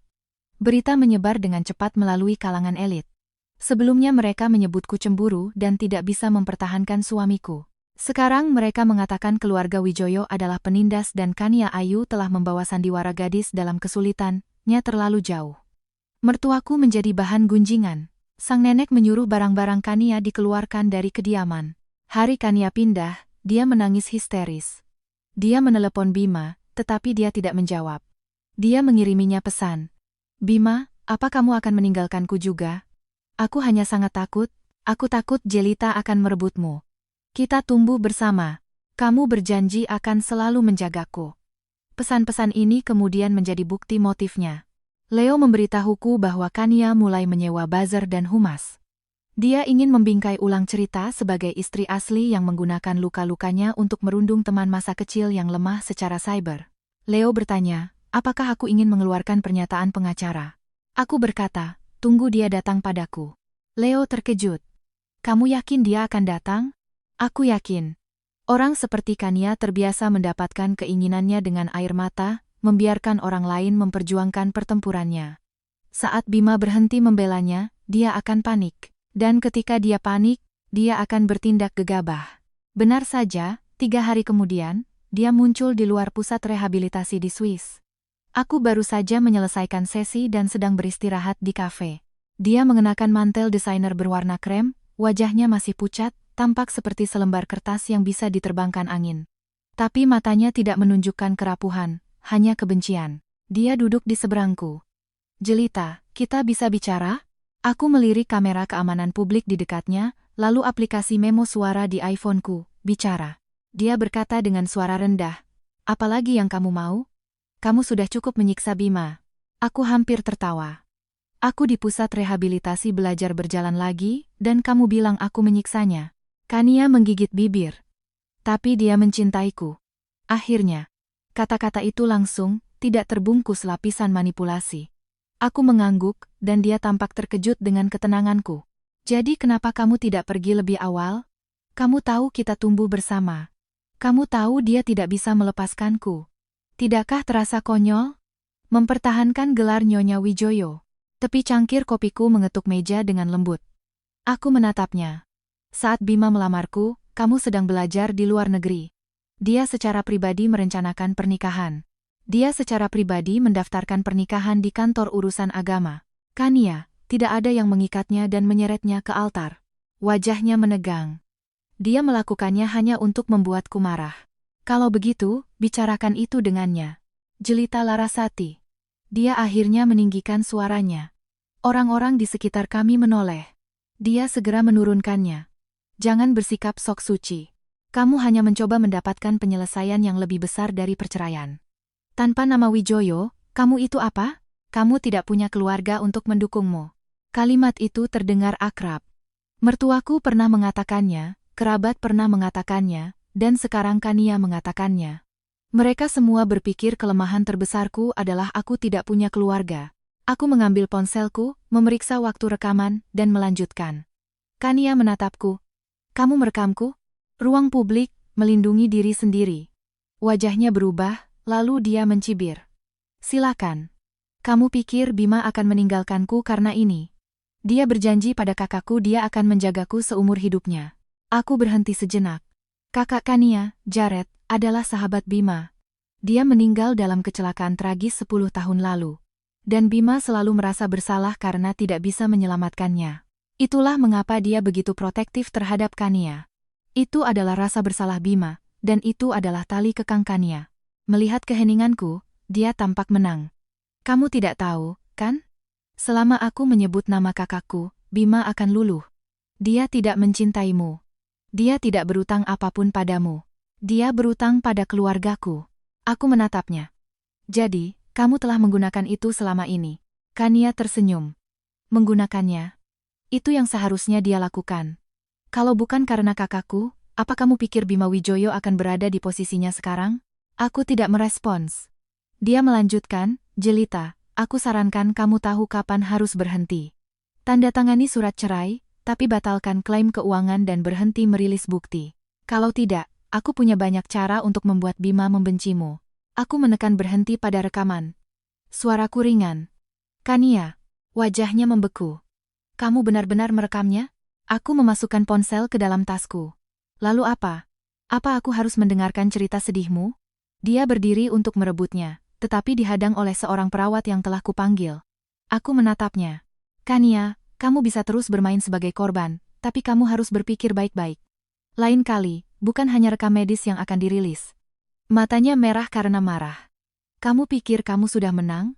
Berita menyebar dengan cepat melalui kalangan elit. Sebelumnya mereka menyebutku cemburu dan tidak bisa mempertahankan suamiku. Sekarang mereka mengatakan keluarga Wijoyo adalah penindas dan Kania Ayu telah membawa sandiwara gadis dalam kesulitannya terlalu jauh. Mertuaku menjadi bahan gunjingan. Sang nenek menyuruh barang-barang Kania dikeluarkan dari kediaman. Hari Kania pindah, dia menangis histeris. Dia menelepon Bima, tetapi dia tidak menjawab. Dia mengiriminya pesan. Bima, apa kamu akan meninggalkanku juga? Aku hanya sangat takut, aku takut Jelita akan merebutmu. Kita tumbuh bersama. Kamu berjanji akan selalu menjagaku. Pesan-pesan ini kemudian menjadi bukti motifnya. Leo memberitahuku bahwa Kania mulai menyewa buzzer dan humas. Dia ingin membingkai ulang cerita sebagai istri asli yang menggunakan luka-lukanya untuk merundung teman masa kecil yang lemah secara cyber. Leo bertanya, apakah aku ingin mengeluarkan pernyataan pengacara? Aku berkata, tunggu dia datang padaku. Leo terkejut. Kamu yakin dia akan datang? Aku yakin. Orang seperti Kania terbiasa mendapatkan keinginannya dengan air mata, membiarkan orang lain memperjuangkan pertempurannya. Saat Bima berhenti membelanya, dia akan panik. Dan ketika dia panik, dia akan bertindak gegabah. Benar saja, 3 hari kemudian, dia muncul di luar pusat rehabilitasi di Swiss. Aku baru saja menyelesaikan sesi dan sedang beristirahat di kafe. Dia mengenakan mantel desainer berwarna krem, wajahnya masih pucat, tampak seperti selembar kertas yang bisa diterbangkan angin. Tapi matanya tidak menunjukkan kerapuhan, hanya kebencian. Dia duduk di seberangku. Jelita, kita bisa bicara? Aku melirik kamera keamanan publik di dekatnya, lalu aplikasi memo suara di iPhone-ku, bicara. Dia berkata dengan suara rendah, apalagi yang kamu mau? Kamu sudah cukup menyiksa Bima. Aku hampir tertawa. Aku di pusat rehabilitasi belajar berjalan lagi, dan kamu bilang aku menyiksanya. Kania menggigit bibir. Tapi dia mencintaiku. Akhirnya, kata-kata itu langsung, tidak terbungkus lapisan manipulasi. Aku mengangguk, dan dia tampak terkejut dengan ketenanganku. Jadi kenapa kamu tidak pergi lebih awal? Kamu tahu kita tumbuh bersama. Kamu tahu dia tidak bisa melepaskanku. Tidakkah terasa konyol? Mempertahankan gelar Nyonya Wijoyo. Tepi cangkir kopiku mengetuk meja dengan lembut. Aku menatapnya. Saat Bima melamarku, kamu sedang belajar di luar negeri. Dia secara pribadi merencanakan pernikahan. Dia secara pribadi mendaftarkan pernikahan di kantor urusan agama. Kania, tidak ada yang mengikatnya dan menyeretnya ke altar. Wajahnya menegang. Dia melakukannya hanya untuk membuatku marah. Kalau begitu, bicarakan itu dengannya. Jelita Larasati. Dia akhirnya meninggikan suaranya. Orang-orang di sekitar kami menoleh. Dia segera menurunkannya. Jangan bersikap sok suci. Kamu hanya mencoba mendapatkan penyelesaian yang lebih besar dari perceraian. Tanpa nama Wijoyo, kamu itu apa? Kamu tidak punya keluarga untuk mendukungmu. Kalimat itu terdengar akrab. Mertuaku pernah mengatakannya, kerabat pernah mengatakannya, dan sekarang Kania mengatakannya. Mereka semua berpikir kelemahan terbesarku adalah aku tidak punya keluarga. Aku mengambil ponselku, memeriksa waktu rekaman, dan melanjutkan. Kania menatapku. Kamu merekamku? Ruang publik, melindungi diri sendiri. Wajahnya berubah. Lalu dia mencibir. Silakan. Kamu pikir Bima akan meninggalkanku karena ini? Dia berjanji pada kakakku dia akan menjagaku seumur hidupnya. Aku berhenti sejenak. Kakak Kania, Jared, adalah sahabat Bima. Dia meninggal dalam kecelakaan tragis 10 tahun lalu. Dan Bima selalu merasa bersalah karena tidak bisa menyelamatkannya. Itulah mengapa dia begitu protektif terhadap Kania. Itu adalah rasa bersalah Bima, dan itu adalah tali kekang Kania. Melihat keheninganku, dia tampak menang. Kamu tidak tahu, kan? Selama aku menyebut nama kakakku, Bima akan luluh. Dia tidak mencintaimu. Dia tidak berutang apapun padamu. Dia berutang pada keluargaku. Aku menatapnya. Jadi, Kamu telah menggunakan itu selama ini. Kania tersenyum. Menggunakannya. Itu yang seharusnya dia lakukan. Kalau bukan karena kakakku, apa kamu pikir Bima Wijoyo akan berada di posisinya sekarang? Aku tidak merespons. Dia melanjutkan, Jelita, aku sarankan kamu tahu kapan harus berhenti. Tanda tangani surat cerai, tapi batalkan klaim keuangan dan berhenti merilis bukti. Kalau tidak, aku punya banyak cara untuk membuat Bima membencimu. Aku menekan berhenti pada rekaman. Suaraku ringan. Kania. Wajahnya membeku. Kamu benar-benar merekamnya? Aku memasukkan ponsel ke dalam tasku. Lalu apa? Apa aku harus mendengarkan cerita sedihmu? Dia berdiri untuk merebutnya, tetapi dihadang oleh seorang perawat yang telah kupanggil. Aku menatapnya. Kania, kamu bisa terus bermain sebagai korban, tapi kamu harus berpikir baik-baik. Lain kali, bukan hanya rekam medis yang akan dirilis. Matanya merah karena marah. Kamu pikir kamu sudah menang?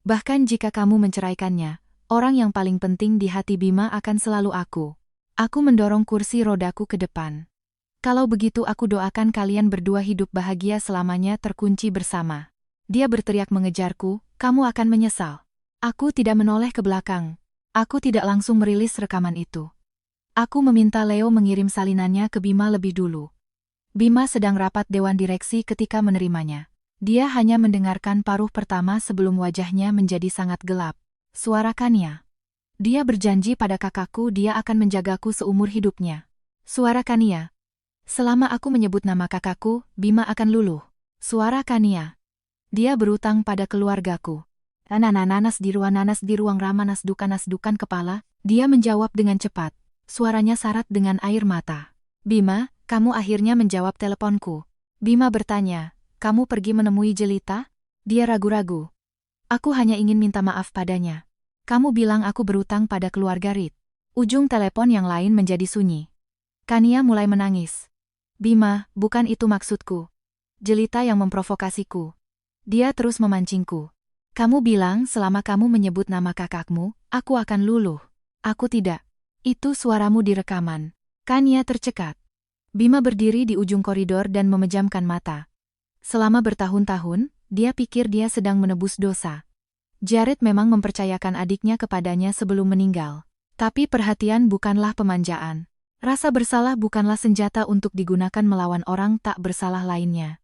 Bahkan jika kamu menceraikannya, orang yang paling penting di hati Bima akan selalu aku. Aku mendorong kursi rodaku ke depan. Kalau begitu aku doakan kalian berdua hidup bahagia selamanya terkunci bersama. Dia berteriak mengejarku, kamu akan menyesal. Aku tidak menoleh ke belakang. Aku tidak langsung merilis rekaman itu. Aku meminta Leo mengirim salinannya ke Bima lebih dulu. Bima sedang rapat dewan direksi ketika menerimanya. Dia hanya mendengarkan paruh pertama sebelum wajahnya menjadi sangat gelap. Suara Kania. Dia berjanji pada kakakku dia akan menjagaku seumur hidupnya. Suara Kania. Selama aku menyebut nama kakakku, Bima akan luluh. Suara Kania. Dia berutang pada keluargaku. Nanas di ruang ramanas dukan kepala. Dia menjawab dengan cepat. Suaranya syarat dengan air mata. Bima, kamu akhirnya menjawab teleponku. Bima bertanya, kamu pergi menemui Jelita? Dia ragu-ragu. Aku hanya ingin minta maaf padanya. Kamu bilang aku berutang pada keluarga Rit. Ujung telepon yang lain menjadi sunyi. Kania mulai menangis. Bima, bukan itu maksudku. Jelita yang memprovokasiku. Dia terus memancingku. Kamu bilang selama kamu menyebut nama kakakmu, aku akan luluh. Aku tidak. Itu suaramu di rekaman. Kania tercekat. Bima berdiri di ujung koridor dan memejamkan mata. Selama bertahun-tahun, dia pikir dia sedang menebus dosa. Jared memang mempercayakan adiknya kepadanya sebelum meninggal. Tapi perhatian bukanlah pemanjaan. Rasa bersalah bukanlah senjata untuk digunakan melawan orang tak bersalah lainnya.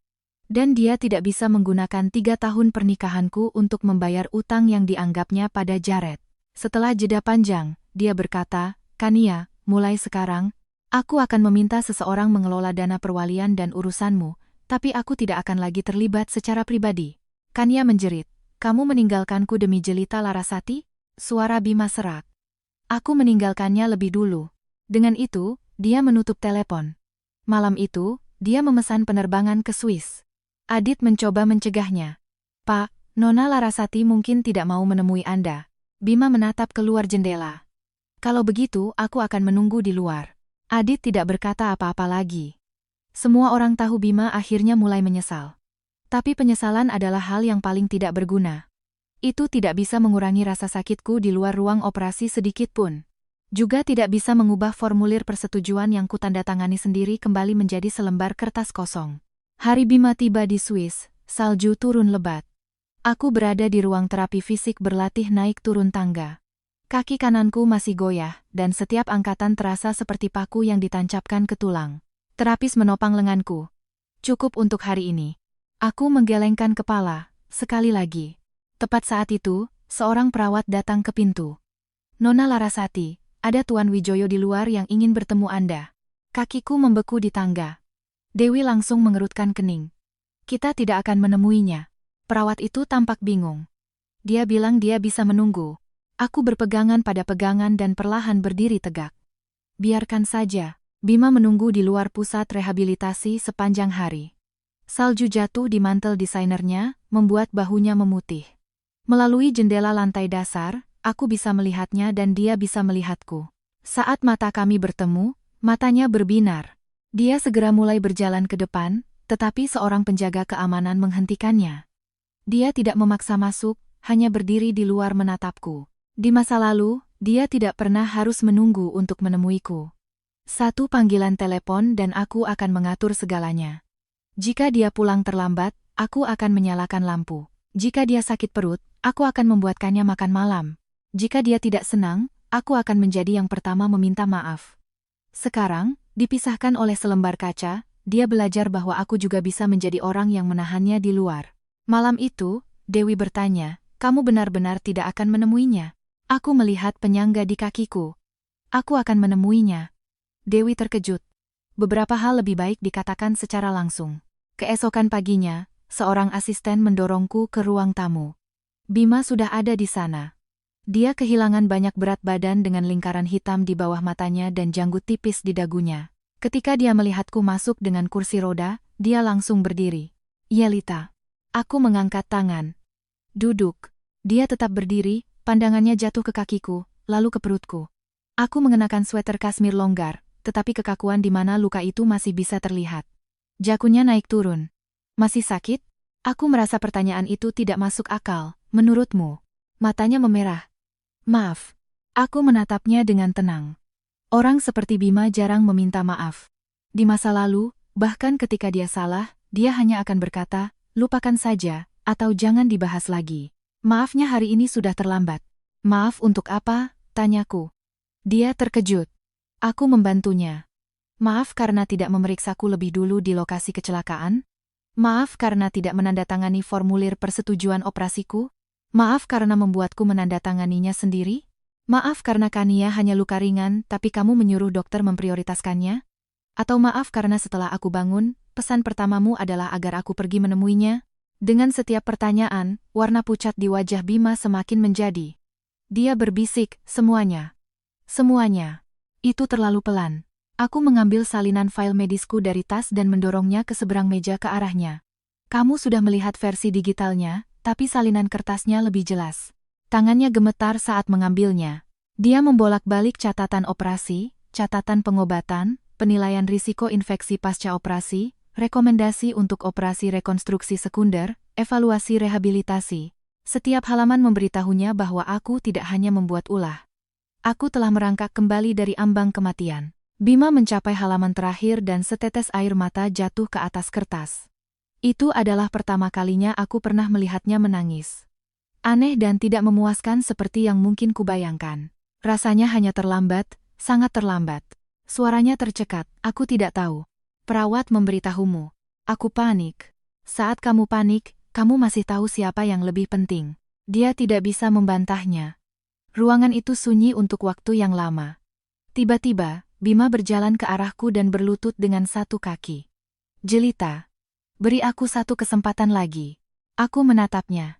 Dan dia tidak bisa menggunakan 3 tahun pernikahanku untuk membayar utang yang dianggapnya pada Jared. Setelah jeda panjang, dia berkata, Kania, mulai sekarang, aku akan meminta seseorang mengelola dana perwalian dan urusanmu, tapi aku tidak akan lagi terlibat secara pribadi. Kania menjerit, kamu meninggalkanku demi Jelita Larasati? Suara Bima serak. Aku meninggalkannya lebih dulu. Dengan itu, dia menutup telepon. Malam itu, dia memesan penerbangan ke Swiss. Adit mencoba mencegahnya. Pak, Nona Larasati mungkin tidak mau menemui Anda. Bima menatap keluar jendela. Kalau begitu, aku akan menunggu di luar. Adit tidak berkata apa-apa lagi. Semua orang tahu Bima akhirnya mulai menyesal. Tapi penyesalan adalah hal yang paling tidak berguna. Itu tidak bisa mengurangi rasa sakitku di luar ruang operasi sedikit pun. Juga tidak bisa mengubah formulir persetujuan yang kutandatangani sendiri kembali menjadi selembar kertas kosong. Hari Bima tiba di Swiss, salju turun lebat. Aku berada di ruang terapi fisik berlatih naik turun tangga. Kaki kananku masih goyah, dan setiap angkatan terasa seperti paku yang ditancapkan ke tulang. Terapis menopang lenganku. Cukup untuk hari ini. Aku menggelengkan kepala, sekali lagi. Tepat saat itu, seorang perawat datang ke pintu. Nona Larasati, ada Tuan Wijoyo di luar yang ingin bertemu Anda. Kakiku membeku di tangga. Dewi langsung mengerutkan kening. Kita tidak akan menemuinya. Perawat itu tampak bingung. Dia bilang dia bisa menunggu. Aku berpegangan pada pegangan dan perlahan berdiri tegak. Biarkan saja. Bima menunggu di luar pusat rehabilitasi sepanjang hari. Salju jatuh di mantel desainernya, membuat bahunya memutih. Melalui jendela lantai dasar, aku bisa melihatnya dan dia bisa melihatku. Saat mata kami bertemu, matanya berbinar. Dia segera mulai berjalan ke depan, tetapi seorang penjaga keamanan menghentikannya. Dia tidak memaksa masuk, hanya berdiri di luar menatapku. Di masa lalu, dia tidak pernah harus menunggu untuk menemuiku. Satu panggilan telepon dan aku akan mengatur segalanya. Jika dia pulang terlambat, aku akan menyalakan lampu. Jika dia sakit perut, aku akan membuatkannya makan malam. Jika dia tidak senang, aku akan menjadi yang pertama meminta maaf. Sekarang, dipisahkan oleh selembar kaca, dia belajar bahwa aku juga bisa menjadi orang yang menahannya di luar. Malam itu, Dewi bertanya, kamu benar-benar tidak akan menemuinya? Aku melihat penyangga di kakiku. Aku akan menemuinya. Dewi terkejut. Beberapa hal lebih baik dikatakan secara langsung. Keesokan paginya, seorang asisten mendorongku ke ruang tamu. Bima sudah ada di sana. Dia kehilangan banyak berat badan dengan lingkaran hitam di bawah matanya dan janggut tipis di dagunya. Ketika dia melihatku masuk dengan kursi roda, dia langsung berdiri. Yelita. Aku mengangkat tangan. Duduk. Dia tetap berdiri, pandangannya jatuh ke kakiku, lalu ke perutku. Aku mengenakan sweater kasmir longgar, tetapi kekakuan di mana luka itu masih bisa terlihat. Jakunya naik turun. Masih sakit? Aku merasa pertanyaan itu tidak masuk akal. Menurutmu? Matanya memerah. Maaf. Aku menatapnya dengan tenang. Orang seperti Bima jarang meminta maaf. Di masa lalu, bahkan ketika dia salah, dia hanya akan berkata, lupakan saja, atau jangan dibahas lagi. Maafnya hari ini sudah terlambat. Maaf untuk apa? Tanyaku. Dia terkejut. Aku membantunya. Maaf karena tidak memeriksaku lebih dulu di lokasi kecelakaan. Maaf karena tidak menandatangani formulir persetujuan operasiku. Maaf karena membuatku menandatanganinya sendiri. Maaf karena Kania hanya luka ringan tapi kamu menyuruh dokter memprioritaskannya. Atau maaf karena setelah aku bangun, pesan pertamamu adalah agar aku pergi menemuinya. Dengan setiap pertanyaan, warna pucat di wajah Bima semakin menjadi. Dia berbisik, semuanya. Semuanya. Itu terlalu pelan. Aku mengambil salinan file medisku dari tas dan mendorongnya ke seberang meja ke arahnya. Kamu sudah melihat versi digitalnya, tapi salinan kertasnya lebih jelas. Tangannya gemetar saat mengambilnya. Dia membolak-balik catatan operasi, catatan pengobatan, penilaian risiko infeksi pasca operasi, rekomendasi untuk operasi rekonstruksi sekunder, evaluasi rehabilitasi. Setiap halaman memberitahunya bahwa aku tidak hanya membuat ulah. Aku telah merangkak kembali dari ambang kematian. Bima mencapai halaman terakhir dan setetes air mata jatuh ke atas kertas. Itu adalah pertama kalinya aku pernah melihatnya menangis. Aneh dan tidak memuaskan seperti yang mungkin kubayangkan. Rasanya hanya terlambat, sangat terlambat. Suaranya tercekat, aku tidak tahu. Perawat memberitahumu. Aku panik. Saat kamu panik, kamu masih tahu siapa yang lebih penting. Dia tidak bisa membantahnya. Ruangan itu sunyi untuk waktu yang lama. Tiba-tiba, Bima berjalan ke arahku dan berlutut dengan satu kaki. Jelita. Beri aku satu kesempatan lagi. Aku menatapnya.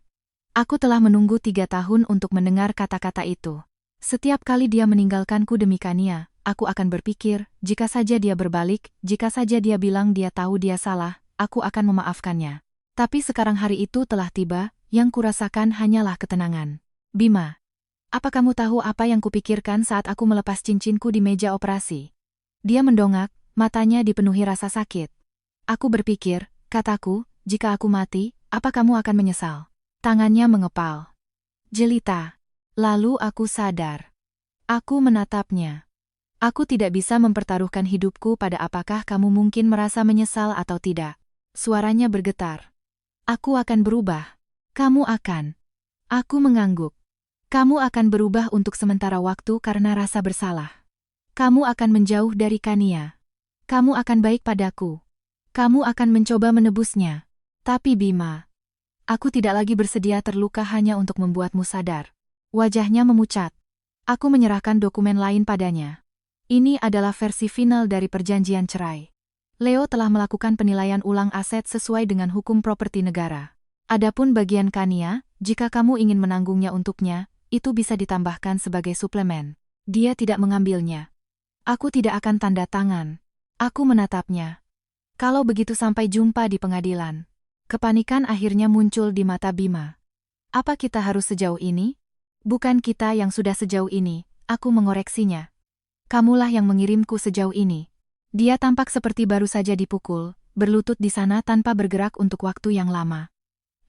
Aku telah menunggu 3 tahun untuk mendengar kata-kata itu. Setiap kali dia meninggalkanku demi Kania, aku akan berpikir, jika saja dia berbalik, jika saja dia bilang dia tahu dia salah, aku akan memaafkannya. Tapi sekarang hari itu telah tiba, yang kurasakan hanyalah ketenangan. Bima. Apa kamu tahu apa yang kupikirkan saat aku melepas cincinku di meja operasi? Dia mendongak, matanya dipenuhi rasa sakit. Aku berpikir, kataku, jika aku mati, apa kamu akan menyesal? Tangannya mengepal. Jelita. Lalu aku sadar. Aku menatapnya. Aku tidak bisa mempertaruhkan hidupku pada apakah kamu mungkin merasa menyesal atau tidak. Suaranya bergetar. Aku akan berubah. Kamu akan. Aku mengangguk. Kamu akan berubah untuk sementara waktu karena rasa bersalah. Kamu akan menjauh dari Kania. Kamu akan baik padaku. Kamu akan mencoba menebusnya. Tapi Bima, aku tidak lagi bersedia terluka hanya untuk membuatmu sadar. Wajahnya memucat. Aku menyerahkan dokumen lain padanya. Ini adalah versi final dari perjanjian cerai. Leo telah melakukan penilaian ulang aset sesuai dengan hukum properti negara. Adapun bagian Kania, jika kamu ingin menanggungnya untuknya, itu bisa ditambahkan sebagai suplemen. Dia tidak mengambilnya. Aku tidak akan tanda tangan. Aku menatapnya. Kalau begitu sampai jumpa di pengadilan. Kepanikan akhirnya muncul di mata Bima. Apa kita harus sejauh ini? Bukan kita yang sudah sejauh ini, aku mengoreksinya. Kamulah yang mengirimku sejauh ini. Dia tampak seperti baru saja dipukul, berlutut di sana tanpa bergerak untuk waktu yang lama.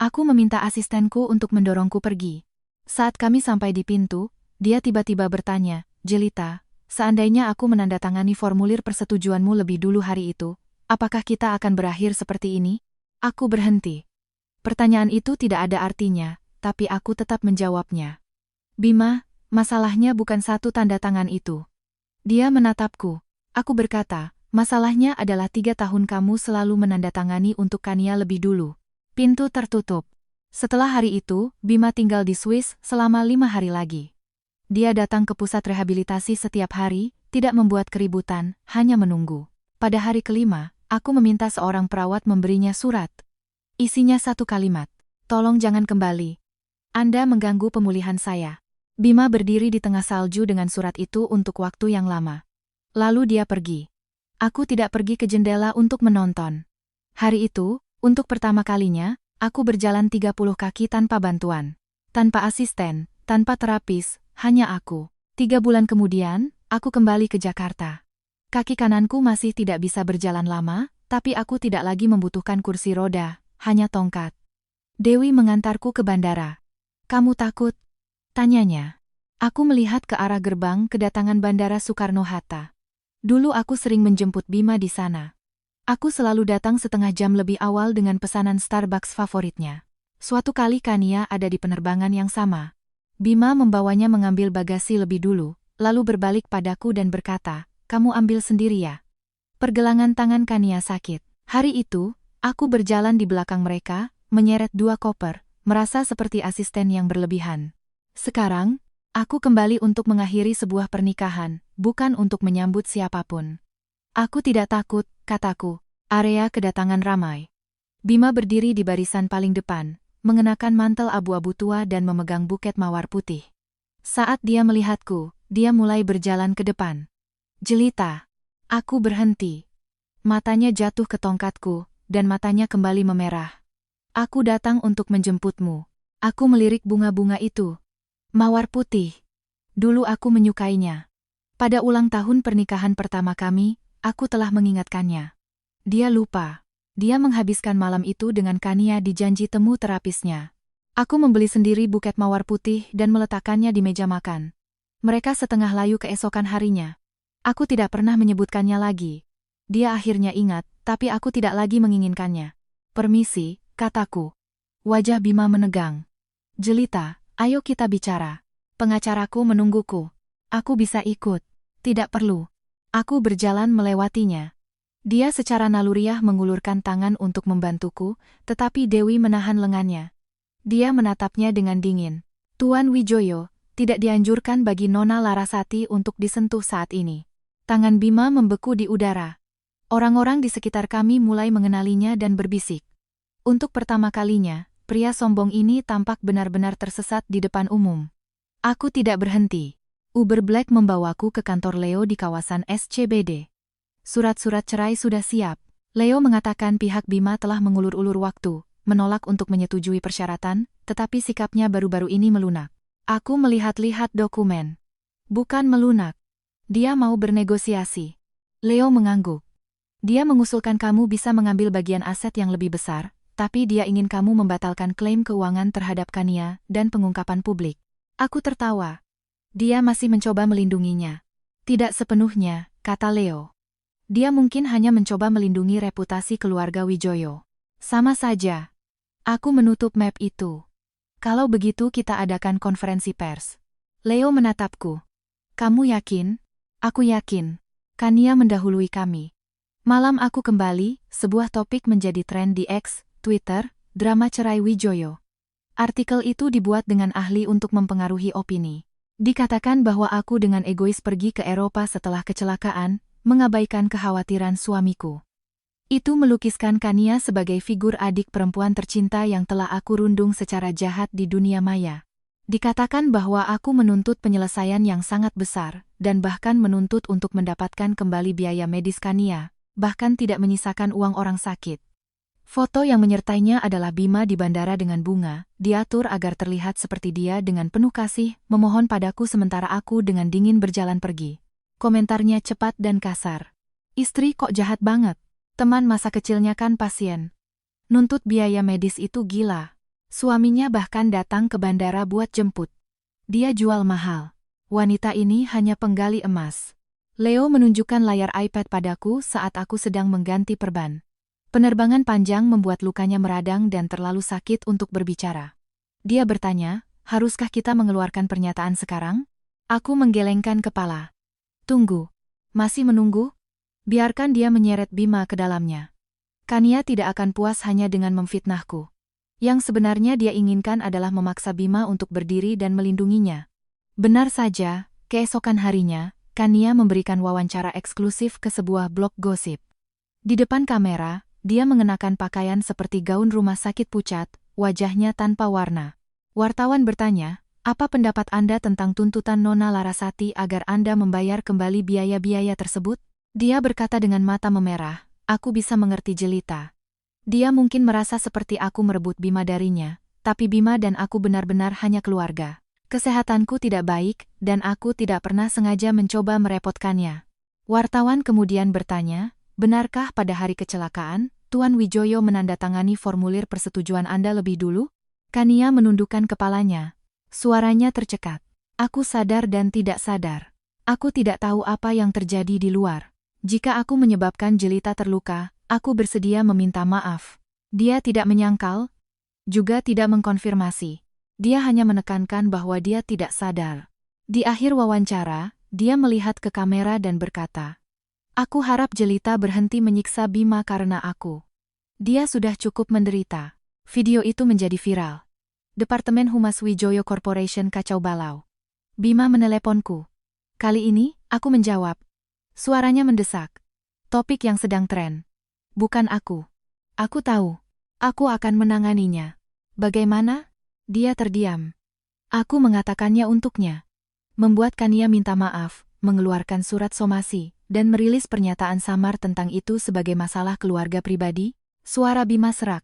Aku meminta asistenku untuk mendorongku pergi. Saat kami sampai di pintu, dia tiba-tiba bertanya, Jelita, seandainya aku menandatangani formulir persetujuanmu lebih dulu hari itu, apakah kita akan berakhir seperti ini? Aku berhenti. Pertanyaan itu tidak ada artinya, tapi aku tetap menjawabnya. Bima, masalahnya bukan satu tanda tangan itu. Dia menatapku. Aku berkata, masalahnya adalah 3 tahun kamu selalu menandatangani untuk Kania lebih dulu. Pintu tertutup. Setelah hari itu, Bima tinggal di Swiss selama 5 hari lagi. Dia datang ke pusat rehabilitasi setiap hari, tidak membuat keributan, hanya menunggu. Pada hari kelima, aku meminta seorang perawat memberinya surat. Isinya satu kalimat. Tolong jangan kembali. Anda mengganggu pemulihan saya. Bima berdiri di tengah salju dengan surat itu untuk waktu yang lama. Lalu dia pergi. Aku tidak pergi ke jendela untuk menonton. Hari itu, untuk pertama kalinya, aku berjalan 30 kaki tanpa bantuan. Tanpa asisten, tanpa terapis, hanya aku. 3 bulan kemudian, aku kembali ke Jakarta. Kaki kananku masih tidak bisa berjalan lama, tapi aku tidak lagi membutuhkan kursi roda, hanya tongkat. Dewi mengantarku ke bandara. Kamu takut? Tanyanya. Aku melihat ke arah gerbang kedatangan Bandara Soekarno-Hatta. Dulu aku sering menjemput Bima di sana. Aku selalu datang setengah jam lebih awal dengan pesanan Starbucks favoritnya. Suatu kali Kania ada di penerbangan yang sama. Bima membawanya mengambil bagasi lebih dulu, lalu berbalik padaku dan berkata, "Kamu ambil sendiri ya." Pergelangan tangan Kania sakit. Hari itu, aku berjalan di belakang mereka, menyeret 2 koper, merasa seperti asisten yang berlebihan. Sekarang, aku kembali untuk mengakhiri sebuah pernikahan, bukan untuk menyambut siapapun. Aku tidak takut, kataku. Area kedatangan ramai. Bima berdiri di barisan paling depan, mengenakan mantel abu-abu tua dan memegang buket mawar putih. Saat dia melihatku, dia mulai berjalan ke depan. Jelita. Aku berhenti. Matanya jatuh ke tongkatku, dan matanya kembali memerah. Aku datang untuk menjemputmu. Aku melirik bunga-bunga itu. Mawar putih. Dulu aku menyukainya. Pada ulang tahun pernikahan pertama kami, aku telah mengingatkannya. Dia lupa. Dia menghabiskan malam itu dengan Kania di janji temu terapisnya. Aku membeli sendiri buket mawar putih dan meletakkannya di meja makan. Mereka setengah layu keesokan harinya. Aku tidak pernah menyebutkannya lagi. Dia akhirnya ingat, tapi aku tidak lagi menginginkannya. Permisi, kataku. Wajah Bima menegang. Jelita, ayo kita bicara. Pengacaraku menungguku. Aku bisa ikut. Tidak perlu. Aku berjalan melewatinya. Dia secara naluriah mengulurkan tangan untuk membantuku, tetapi Dewi menahan lengannya. Dia menatapnya dengan dingin. Tuan Wijoyo, tidak dianjurkan bagi Nona Larasati untuk disentuh saat ini. Tangan Bima membeku di udara. Orang-orang di sekitar kami mulai mengenalinya dan berbisik. Untuk pertama kalinya, pria sombong ini tampak benar-benar tersesat di depan umum. Aku tidak berhenti. Uber Black membawaku ke kantor Leo di kawasan SCBD. Surat-surat cerai sudah siap. Leo mengatakan pihak Bima telah mengulur-ulur waktu, menolak untuk menyetujui persyaratan, tetapi sikapnya baru-baru ini melunak. Aku melihat-lihat dokumen. Bukan melunak. Dia mau bernegosiasi. Leo mengangguk. Dia mengusulkan kamu bisa mengambil bagian aset yang lebih besar, tapi dia ingin kamu membatalkan klaim keuangan terhadap Kania dan pengungkapan publik. Aku tertawa. Dia masih mencoba melindunginya. Tidak sepenuhnya, kata Leo. Dia mungkin hanya mencoba melindungi reputasi keluarga Wijoyo. Sama saja. Aku menutup map itu. Kalau begitu kita adakan konferensi pers. Leo menatapku. Kamu yakin? Aku yakin. Kania mendahului kami. Malam aku kembali, sebuah topik menjadi tren di X, Twitter, drama cerai Wijoyo. Artikel itu dibuat dengan ahli untuk mempengaruhi opini. Dikatakan bahwa aku dengan egois pergi ke Eropa setelah kecelakaan, mengabaikan kekhawatiran suamiku. Itu melukiskan Kania sebagai figur adik perempuan tercinta yang telah aku rundung secara jahat di dunia maya. Dikatakan bahwa aku menuntut penyelesaian yang sangat besar, dan bahkan menuntut untuk mendapatkan kembali biaya medis Kania, bahkan tidak menyisakan uang orang sakit. Foto yang menyertainya adalah Bima di bandara dengan bunga, diatur agar terlihat seperti dia dengan penuh kasih, memohon padaku sementara aku dengan dingin berjalan pergi. Komentarnya cepat dan kasar. Istri kok jahat banget. Teman masa kecilnya kan pasien. Nuntut biaya medis itu gila. Suaminya bahkan datang ke bandara buat jemput. Dia jual mahal. Wanita ini hanya penggali emas. Leo menunjukkan layar iPad padaku saat aku sedang mengganti perban. Penerbangan panjang membuat lukanya meradang dan terlalu sakit untuk berbicara. Dia bertanya, haruskah kita mengeluarkan pernyataan sekarang? Aku menggelengkan kepala. Tunggu. Masih menunggu? Biarkan dia menyeret Bima ke dalamnya. Kania tidak akan puas hanya dengan memfitnahku. Yang sebenarnya dia inginkan adalah memaksa Bima untuk berdiri dan melindunginya. Benar saja, keesokan harinya, Kania memberikan wawancara eksklusif ke sebuah blog gosip. Di depan kamera, dia mengenakan pakaian seperti gaun rumah sakit pucat, wajahnya tanpa warna. Wartawan bertanya, apa pendapat Anda tentang tuntutan Nona Larasati agar Anda membayar kembali biaya-biaya tersebut? Dia berkata dengan mata memerah, aku bisa mengerti Jelita. Dia mungkin merasa seperti aku merebut Bima darinya, tapi Bima dan aku benar-benar hanya keluarga. Kesehatanku tidak baik, dan aku tidak pernah sengaja mencoba merepotkannya. Wartawan kemudian bertanya, benarkah pada hari kecelakaan, Tuan Wijoyo menandatangani formulir persetujuan Anda lebih dulu? Kania menundukkan kepalanya. Suaranya tercekat. Aku sadar dan tidak sadar. Aku tidak tahu apa yang terjadi di luar. Jika aku menyebabkan Jelita terluka, aku bersedia meminta maaf. Dia tidak menyangkal, juga tidak mengkonfirmasi. Dia hanya menekankan bahwa dia tidak sadar. Di akhir wawancara, dia melihat ke kamera dan berkata, aku harap Jelita berhenti menyiksa Bima karena aku. Dia sudah cukup menderita. Video itu menjadi viral. Departemen Humas Wijoyo Corporation kacau balau. Bima meneleponku. Kali ini, aku menjawab. Suaranya mendesak. Topik yang sedang tren. Bukan aku. Aku tahu. Aku akan menanganinya. Bagaimana? Dia terdiam. Aku mengatakannya untuknya. Membuat Kania minta maaf, mengeluarkan surat somasi, dan merilis pernyataan samar tentang itu sebagai masalah keluarga pribadi. Suara Bima serak.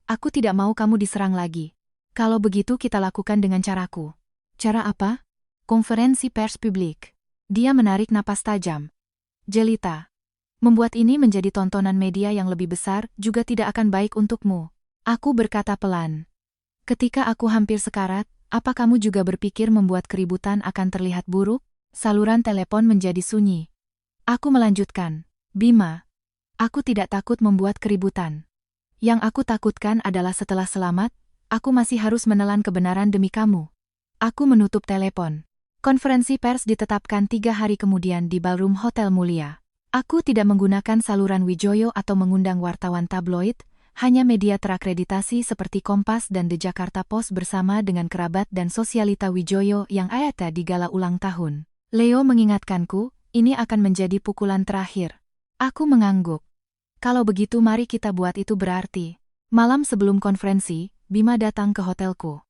Aku tidak mau kamu diserang lagi. Kalau begitu kita lakukan dengan caraku. Cara apa? Konferensi pers publik. Dia menarik napas tajam. Jelita. Membuat ini menjadi tontonan media yang lebih besar juga tidak akan baik untukmu. Aku berkata pelan. Ketika aku hampir sekarat, apa kamu juga berpikir membuat keributan akan terlihat buruk? Saluran telepon menjadi sunyi. Aku melanjutkan. Bima. Aku tidak takut membuat keributan. Yang aku takutkan adalah setelah selamat, aku masih harus menelan kebenaran demi kamu. Aku menutup telepon. Konferensi pers ditetapkan 3 hari kemudian di ballroom Hotel Mulia. Aku tidak menggunakan saluran Wijoyo atau mengundang wartawan tabloid, hanya media terakreditasi seperti Kompas dan The Jakarta Post bersama dengan kerabat dan sosialita Wijoyo yang ada di gala ulang tahun. Leo mengingatkanku, ini akan menjadi pukulan terakhir. Aku mengangguk. Kalau begitu mari kita buat itu berarti. Malam sebelum konferensi, Bima datang ke hotelku.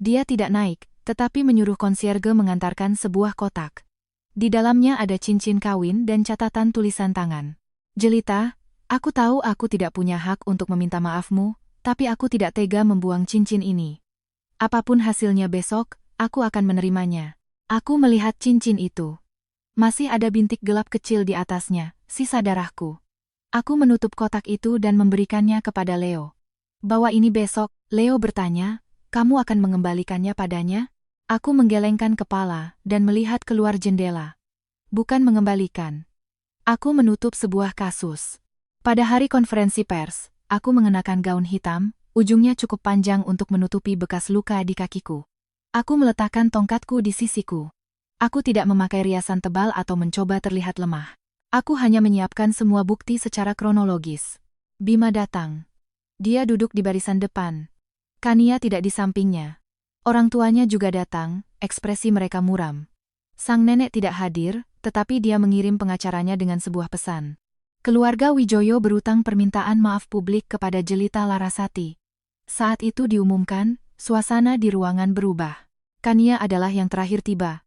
Dia tidak naik, tetapi menyuruh konsierge mengantarkan sebuah kotak. Di dalamnya ada cincin kawin dan catatan tulisan tangan. Jelita, aku tahu aku tidak punya hak untuk meminta maafmu, tapi aku tidak tega membuang cincin ini. Apapun hasilnya besok, aku akan menerimanya. Aku melihat cincin itu. Masih ada bintik gelap kecil di atasnya, sisa darahku. Aku menutup kotak itu dan memberikannya kepada Leo. Bawa ini besok, Leo bertanya, kamu akan mengembalikannya padanya? Aku menggelengkan kepala dan melihat keluar jendela. Bukan mengembalikan. Aku menutup sebuah kasus. Pada hari konferensi pers, aku mengenakan gaun hitam, ujungnya cukup panjang untuk menutupi bekas luka di kakiku. Aku meletakkan tongkatku di sisiku. Aku tidak memakai riasan tebal atau mencoba terlihat lemah. Aku hanya menyiapkan semua bukti secara kronologis. Bima datang. Dia duduk di barisan depan. Kania tidak di sampingnya. Orang tuanya juga datang, ekspresi mereka muram. Sang nenek tidak hadir, tetapi dia mengirim pengacaranya dengan sebuah pesan. Keluarga Wijoyo berutang permintaan maaf publik kepada Jelita Larasati. Saat itu diumumkan, suasana di ruangan berubah. Kania adalah yang terakhir tiba.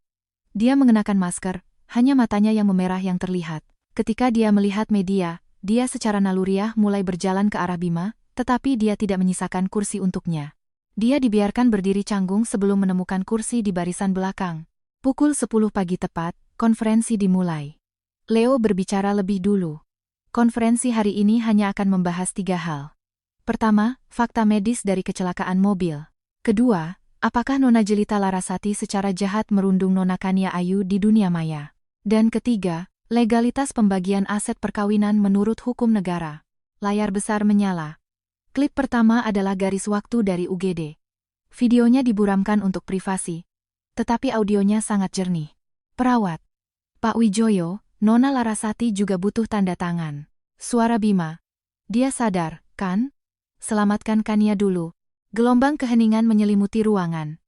Dia mengenakan masker, hanya matanya yang memerah yang terlihat. Ketika dia melihat media, dia secara naluriah mulai berjalan ke arah Bima, tetapi dia tidak menyisakan kursi untuknya. Dia dibiarkan berdiri canggung sebelum menemukan kursi di barisan belakang. Pukul 10 pagi tepat, konferensi dimulai. Leo berbicara lebih dulu. Konferensi hari ini hanya akan membahas 3 hal. Pertama, fakta medis dari kecelakaan mobil. Kedua, apakah Nona Jelita Larasati secara jahat merundung Nona Kania Ayu di dunia maya. Dan ketiga, legalitas pembagian aset perkawinan menurut hukum negara. layar besar menyala. Klip pertama adalah garis waktu dari UGD. Videonya diburamkan untuk privasi, tetapi audionya sangat jernih. Perawat. Pak Wijoyo, Nona Larasati juga butuh tanda tangan. Suara Bima. Dia sadar, kan? Selamatkan Kania dulu. Gelombang keheningan menyelimuti ruangan.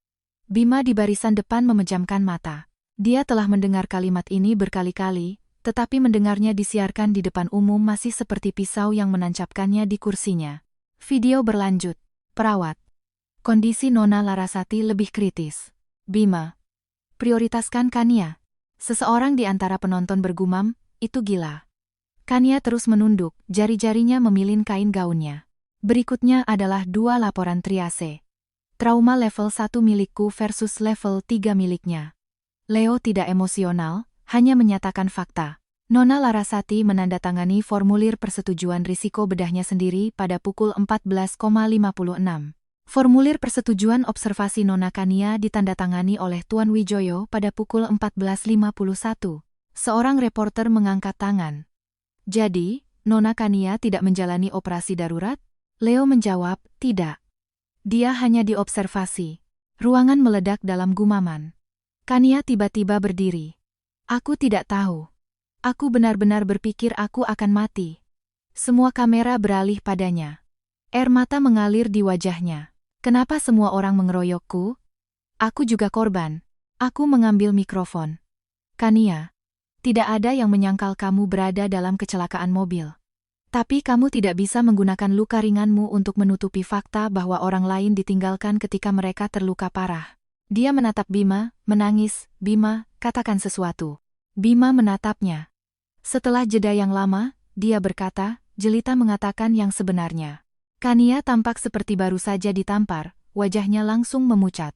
Bima di barisan depan memejamkan mata. Dia telah mendengar kalimat ini berkali-kali, tetapi mendengarnya disiarkan di depan umum masih seperti pisau yang menancapkannya di kursinya. Video berlanjut. Perawat. Kondisi Nona Larasati lebih kritis. Bima. Prioritaskan Kania. Seseorang di antara penonton bergumam, itu gila. Kania terus menunduk, jari-jarinya memilin kain gaunnya. Berikutnya adalah 2 laporan triase. Trauma level 1 milikku versus level 3 miliknya. Leo tidak emosional, hanya menyatakan fakta. Nona Larasati menandatangani formulir persetujuan risiko bedahnya sendiri pada pukul 14,56. Formulir persetujuan observasi Nona Kania ditandatangani oleh Tuan Wijoyo pada pukul 14.51. Seorang reporter mengangkat tangan. Jadi, Nona Kania tidak menjalani operasi darurat? Leo menjawab, tidak. Dia hanya diobservasi. Ruangan meledak dalam gumaman. Kania tiba-tiba berdiri. Aku tidak tahu. Aku benar-benar berpikir aku akan mati. Semua kamera beralih padanya. Air mata mengalir di wajahnya. Kenapa semua orang mengeroyokku? Aku juga korban. Aku mengambil mikrofon. Kania, tidak ada yang menyangkal kamu berada dalam kecelakaan mobil. Tapi kamu tidak bisa menggunakan luka ringanmu untuk menutupi fakta bahwa orang lain ditinggalkan ketika mereka terluka parah. Dia menatap Bima, menangis. Bima, katakan sesuatu. Bima menatapnya. Setelah jeda yang lama, dia berkata, jelita mengatakan yang sebenarnya. Kania tampak seperti baru saja ditampar, wajahnya langsung memucat.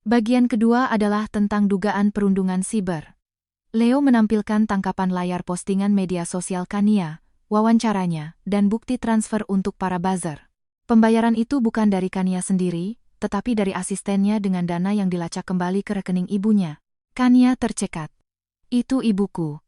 Bagian kedua adalah tentang dugaan perundungan siber. Leo menampilkan tangkapan layar postingan media sosial Kania, wawancaranya, dan bukti transfer untuk para buzzer. Pembayaran itu bukan dari Kania sendiri, tetapi dari asistennya dengan dana yang dilacak kembali ke rekening ibunya. Kania tercekat. Itu ibuku.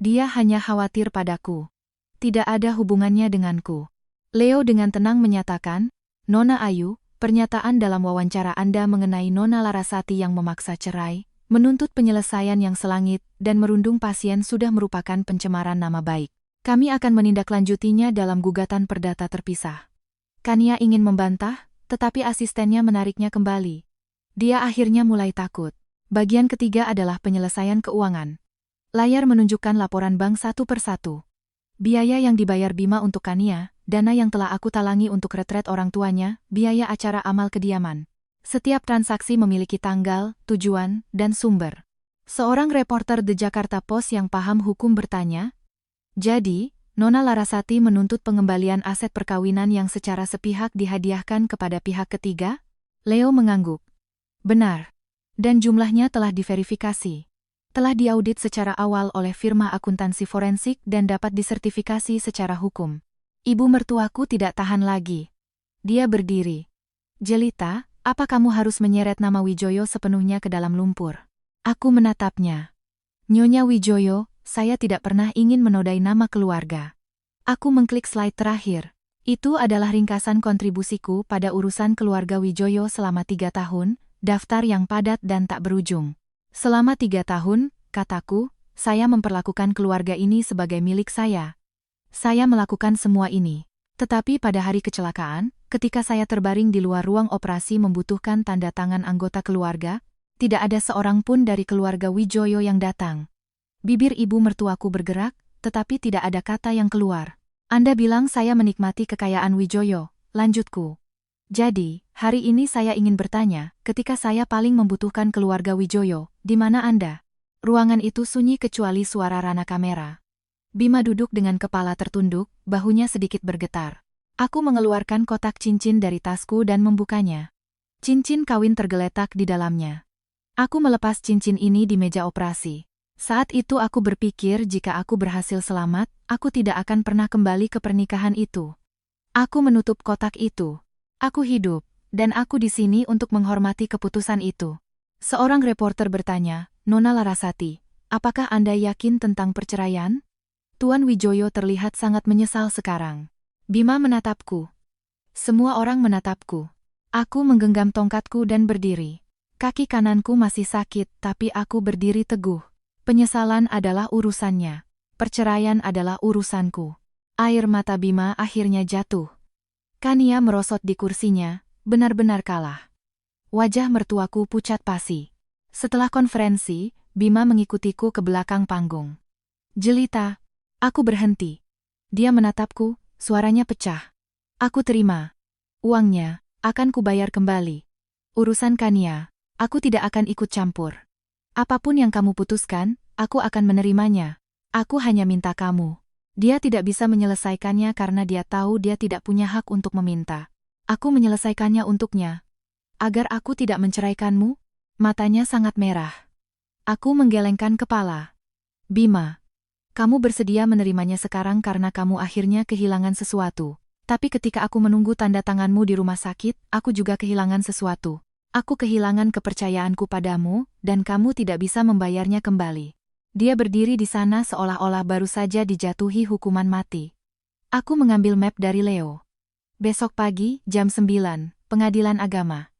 Dia hanya khawatir padaku. Tidak ada hubungannya denganku. Leo dengan tenang menyatakan, Nona Ayu, pernyataan dalam wawancara Anda mengenai Nona Larasati yang memaksa cerai, menuntut penyelesaian yang selangit, dan merundung pasien sudah merupakan pencemaran nama baik. Kami akan menindaklanjutinya dalam gugatan perdata terpisah. Kania ingin membantah, tetapi asistennya menariknya kembali. Dia akhirnya mulai takut. Bagian ketiga adalah penyelesaian keuangan. Layar menunjukkan laporan bank satu persatu. Biaya yang dibayar Bima untuk Kania, dana yang telah aku talangi untuk retret orang tuanya, biaya acara amal kediaman. Setiap transaksi memiliki tanggal, tujuan, dan sumber. Seorang reporter The Jakarta Post yang paham hukum bertanya, jadi, Nona Larasati menuntut pengembalian aset perkawinan yang secara sepihak dihadiahkan kepada pihak ketiga? Leo mengangguk. Benar. Dan jumlahnya telah diverifikasi. Telah diaudit secara awal oleh firma akuntansi forensik dan dapat disertifikasi secara hukum. Ibu mertuaku tidak tahan lagi. Dia berdiri. Jelita, apa kamu harus menyeret nama Wijoyo sepenuhnya ke dalam lumpur? Aku menatapnya. Nyonya Wijoyo, saya tidak pernah ingin menodai nama keluarga. Aku mengklik slide terakhir. Itu adalah ringkasan kontribusiku pada urusan keluarga Wijoyo selama 3 tahun, daftar yang padat dan tak berujung. Selama 3 tahun, kataku, saya memperlakukan keluarga ini sebagai milik saya. Saya melakukan semua ini. Tetapi pada hari kecelakaan, ketika saya terbaring di luar ruang operasi membutuhkan tanda tangan anggota keluarga, tidak ada seorang pun dari keluarga Wijoyo yang datang. Bibir ibu mertuaku bergerak, tetapi tidak ada kata yang keluar. Anda bilang saya menikmati kekayaan Wijoyo, lanjutku. Jadi, hari ini saya ingin bertanya, ketika saya paling membutuhkan keluarga Wijoyo, di mana Anda? Ruangan itu sunyi kecuali suara rana kamera. Bima duduk dengan kepala tertunduk, bahunya sedikit bergetar. Aku mengeluarkan kotak cincin dari tasku dan membukanya. Cincin kawin tergeletak di dalamnya. Aku melepas cincin ini di meja operasi. Saat itu aku berpikir jika aku berhasil selamat, aku tidak akan pernah kembali ke pernikahan itu. Aku menutup kotak itu. Aku hidup, dan aku di sini untuk menghormati keputusan itu. Seorang reporter bertanya, Nona Larasati, apakah Anda yakin tentang perceraian? Tuan Wijoyo terlihat sangat menyesal sekarang. Bima menatapku. Semua orang menatapku. Aku menggenggam tongkatku dan berdiri. Kaki kananku masih sakit, tapi aku berdiri teguh. Penyesalan adalah urusannya. Perceraian adalah urusanku. Air mata Bima akhirnya jatuh. Kania merosot di kursinya, benar-benar kalah. Wajah mertuaku pucat pasi. Setelah konferensi, Bima mengikutiku ke belakang panggung. Jelita, aku berhenti. Dia menatapku, suaranya pecah. Aku terima. Uangnya, akan kubayar kembali. Urusan Kania, aku tidak akan ikut campur. Apapun yang kamu putuskan, aku akan menerimanya. Aku hanya minta kamu. Dia tidak bisa menyelesaikannya karena dia tahu dia tidak punya hak untuk meminta. Aku menyelesaikannya untuknya. Agar aku tidak menceraikanmu? Matanya sangat merah. Aku menggelengkan kepala. Bima, kamu bersedia menerimanya sekarang karena kamu akhirnya kehilangan sesuatu. Tapi ketika aku menunggu tanda tanganmu di rumah sakit, aku juga kehilangan sesuatu. Aku kehilangan kepercayaanku padamu, dan kamu tidak bisa membayarnya kembali. Dia berdiri di sana seolah-olah baru saja dijatuhi hukuman mati. Aku mengambil map dari Leo. Besok pagi, jam 9, pengadilan agama.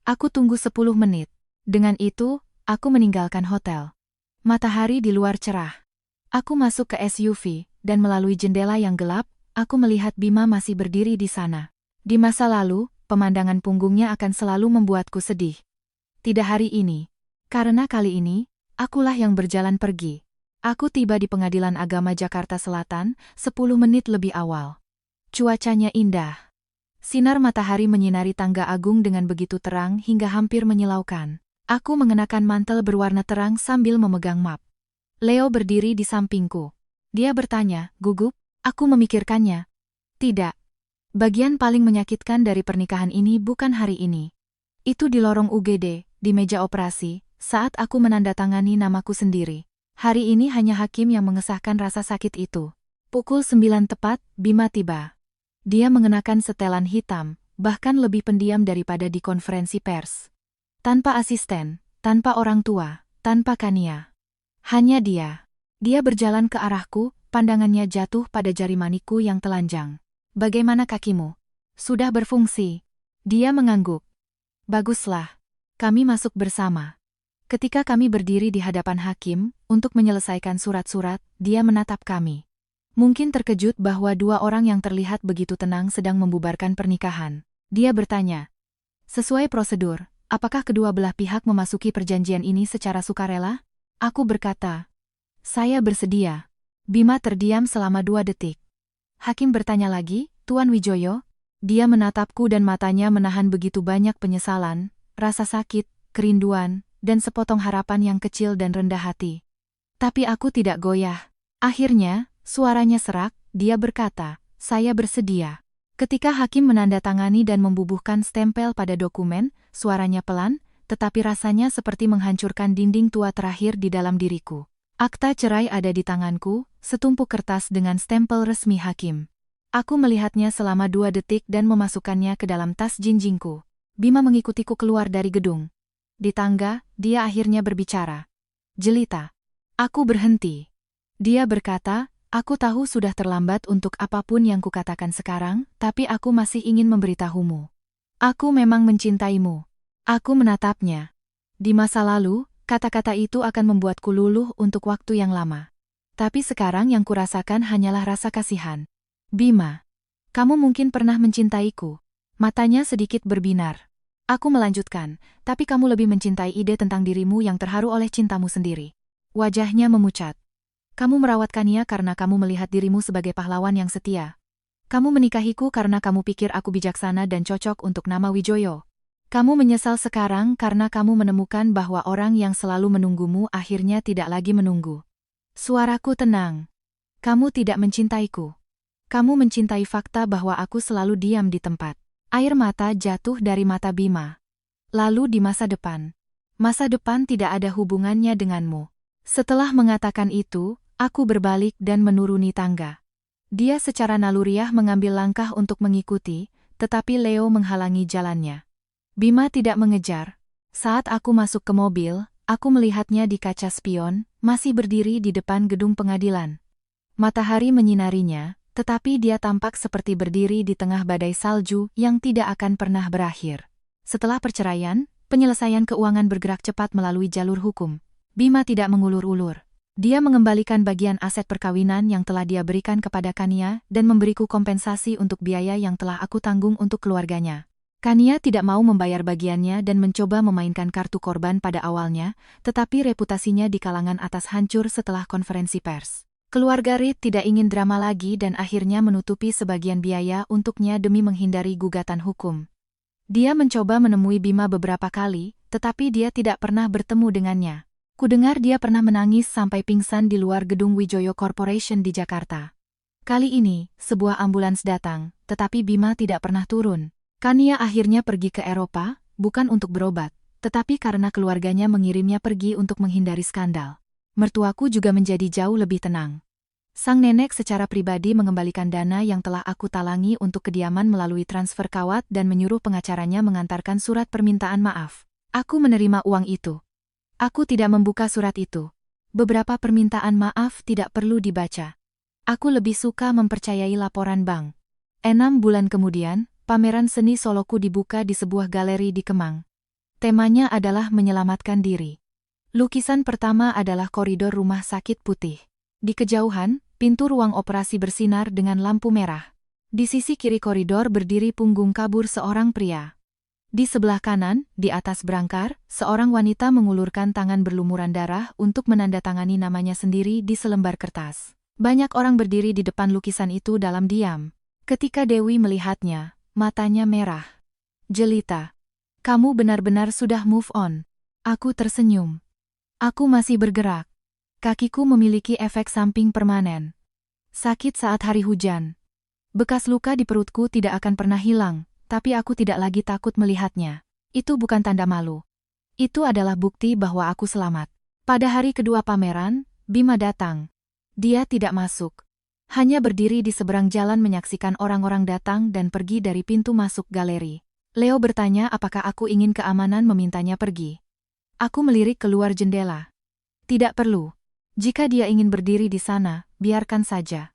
Aku tunggu 10 menit. Dengan itu, aku meninggalkan hotel. Matahari di luar cerah. Aku masuk ke SUV, dan melalui jendela yang gelap, aku melihat Bima masih berdiri di sana. Di masa lalu, pemandangan punggungnya akan selalu membuatku sedih. Tidak hari ini. Karena kali ini, akulah yang berjalan pergi. Aku tiba di Pengadilan Agama Jakarta Selatan, 10 menit lebih awal. Cuacanya indah. Sinar matahari menyinari Tangga Agung dengan begitu terang hingga hampir menyilaukan. Aku mengenakan mantel berwarna terang sambil memegang map. Leo berdiri di sampingku. Dia bertanya, gugup, aku memikirkannya. Tidak. Bagian paling menyakitkan dari pernikahan ini bukan hari ini. Itu di lorong UGD, di meja operasi, saat aku menandatangani namaku sendiri. Hari ini hanya hakim yang mengesahkan rasa sakit itu. Pukul 9 tepat, Bima tiba. Dia mengenakan setelan hitam, bahkan lebih pendiam daripada di konferensi pers. Tanpa asisten, tanpa orang tua, tanpa Kania. Hanya dia. Dia berjalan ke arahku, pandangannya jatuh pada jari manikku yang telanjang. Bagaimana kakimu? Sudah berfungsi. Dia mengangguk. Baguslah. Kami masuk bersama. Ketika kami berdiri di hadapan hakim, untuk menyelesaikan surat-surat, dia menatap kami. Mungkin terkejut bahwa dua orang yang terlihat begitu tenang sedang membubarkan pernikahan. Dia bertanya. Sesuai prosedur, apakah kedua belah pihak memasuki perjanjian ini secara sukarela? Aku berkata. Saya bersedia. Bima terdiam selama 2 detik. Hakim bertanya lagi, Tuan Wijoyo? Dia menatapku dan matanya menahan begitu banyak penyesalan, rasa sakit, kerinduan, dan sepotong harapan yang kecil dan rendah hati. Tapi aku tidak goyah. Akhirnya, suaranya serak, dia berkata, saya bersedia. Ketika hakim menandatangani dan membubuhkan stempel pada dokumen, suaranya pelan, tetapi rasanya seperti menghancurkan dinding tua terakhir di dalam diriku. Akta cerai ada di tanganku, setumpuk kertas dengan stempel resmi hakim. Aku melihatnya selama 2 detik dan memasukkannya ke dalam tas jinjingku. Bima mengikutiku keluar dari gedung. Di tangga, dia akhirnya berbicara. Jelita. Aku berhenti. Dia berkata, aku tahu sudah terlambat untuk apapun yang kukatakan sekarang, tapi aku masih ingin memberitahumu. Aku memang mencintaimu. Aku menatapnya. Di masa lalu, kata-kata itu akan membuatku luluh untuk waktu yang lama. Tapi sekarang yang kurasakan hanyalah rasa kasihan. Bima, kamu mungkin pernah mencintaiku. Matanya sedikit berbinar. Aku melanjutkan, tapi kamu lebih mencintai ide tentang dirimu yang terharu oleh cintamu sendiri. Wajahnya memucat. Kamu merawatkannya karena kamu melihat dirimu sebagai pahlawan yang setia. Kamu menikahiku karena kamu pikir aku bijaksana dan cocok untuk nama Wijoyo. Kamu menyesal sekarang karena kamu menemukan bahwa orang yang selalu menunggumu akhirnya tidak lagi menunggu. Suaraku tenang. Kamu tidak mencintaiku. Kamu mencintai fakta bahwa aku selalu diam di tempat. Air mata jatuh dari mata Bima. Lalu di masa depan. Masa depan tidak ada hubungannya denganmu. Setelah mengatakan itu, aku berbalik dan menuruni tangga. Dia secara naluriah mengambil langkah untuk mengikuti, tetapi Leo menghalangi jalannya. Bima tidak mengejar. Saat aku masuk ke mobil, aku melihatnya di kaca spion, masih berdiri di depan gedung pengadilan. Matahari menyinarinya, Tetapi dia tampak seperti berdiri di tengah badai salju yang tidak akan pernah berakhir. Setelah perceraian, penyelesaian keuangan bergerak cepat melalui jalur hukum. Bima tidak mengulur-ulur. Dia mengembalikan bagian aset perkawinan yang telah dia berikan kepada Kania dan memberiku kompensasi untuk biaya yang telah aku tanggung untuk keluarganya. Kania tidak mau membayar bagiannya dan mencoba memainkan kartu korban pada awalnya, tetapi reputasinya di kalangan atas hancur setelah konferensi pers. Keluarga Reed tidak ingin drama lagi dan akhirnya menutupi sebagian biaya untuknya demi menghindari gugatan hukum. Dia mencoba menemui Bima beberapa kali, tetapi dia tidak pernah bertemu dengannya. Kudengar dia pernah menangis sampai pingsan di luar gedung Wijoyo Corporation di Jakarta. Kali ini, sebuah ambulans datang, tetapi Bima tidak pernah turun. Kania akhirnya pergi ke Eropa, bukan untuk berobat, tetapi karena keluarganya mengirimnya pergi untuk menghindari skandal. Mertuaku juga menjadi jauh lebih tenang. Sang nenek secara pribadi mengembalikan dana yang telah aku talangi untuk kediaman melalui transfer kawat dan menyuruh pengacaranya mengantarkan surat permintaan maaf. Aku menerima uang itu. Aku tidak membuka surat itu. Beberapa permintaan maaf tidak perlu dibaca. Aku lebih suka mempercayai laporan bank. 6 bulan kemudian, pameran seni soloku dibuka di sebuah galeri di Kemang. Temanya adalah menyelamatkan diri. Lukisan pertama adalah koridor rumah sakit putih. Di kejauhan, pintu ruang operasi bersinar dengan lampu merah. Di sisi kiri koridor berdiri punggung kabur seorang pria. Di sebelah kanan, di atas brangkar, seorang wanita mengulurkan tangan berlumuran darah untuk menandatangani namanya sendiri di selembar kertas. Banyak orang berdiri di depan lukisan itu dalam diam. Ketika Dewi melihatnya, matanya merah. Jelita, kamu benar-benar sudah move on. Aku tersenyum. Aku masih bergerak. Kakiku memiliki efek samping permanen. Sakit saat hari hujan. Bekas luka di perutku tidak akan pernah hilang. Tapi aku tidak lagi takut melihatnya. Itu bukan tanda malu. Itu adalah bukti bahwa aku selamat. Pada hari kedua pameran, Bima datang. Dia tidak masuk. Hanya berdiri di seberang jalan menyaksikan orang-orang datang dan pergi dari pintu masuk galeri. Leo bertanya apakah aku ingin keamanan memintanya pergi. Aku melirik keluar jendela. Tidak perlu. Jika dia ingin berdiri di sana, biarkan saja.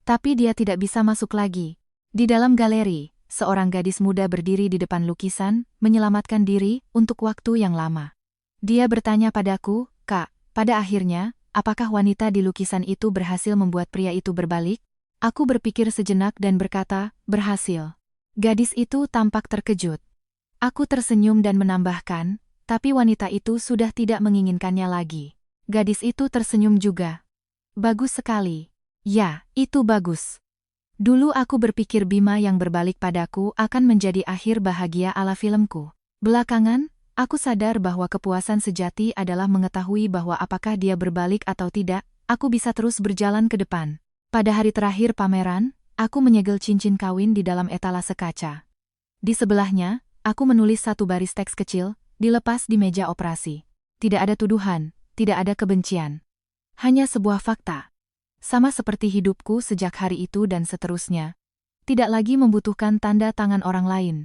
Tapi dia tidak bisa masuk lagi. Di dalam galeri, seorang gadis muda berdiri di depan lukisan, menyelamatkan diri untuk waktu yang lama. Dia bertanya padaku, "Kak, pada akhirnya, apakah wanita di lukisan itu berhasil membuat pria itu berbalik?" Aku berpikir sejenak dan berkata, "Berhasil." Gadis itu tampak terkejut. Aku tersenyum dan menambahkan, "Tapi wanita itu sudah tidak menginginkannya lagi." Gadis itu tersenyum juga. "Bagus sekali." "Ya, itu bagus." Dulu aku berpikir Bima yang berbalik padaku akan menjadi akhir bahagia ala filmku. Belakangan, aku sadar bahwa kepuasan sejati adalah mengetahui bahwa apakah dia berbalik atau tidak, aku bisa terus berjalan ke depan. Pada hari terakhir pameran, aku menyegel cincin kawin di dalam etalase kaca. Di sebelahnya, aku menulis satu baris teks kecil, dilepas di meja operasi. Tidak ada tuduhan, tidak ada kebencian. Hanya sebuah fakta. Sama seperti hidupku sejak hari itu dan seterusnya. Tidak lagi membutuhkan tanda tangan orang lain.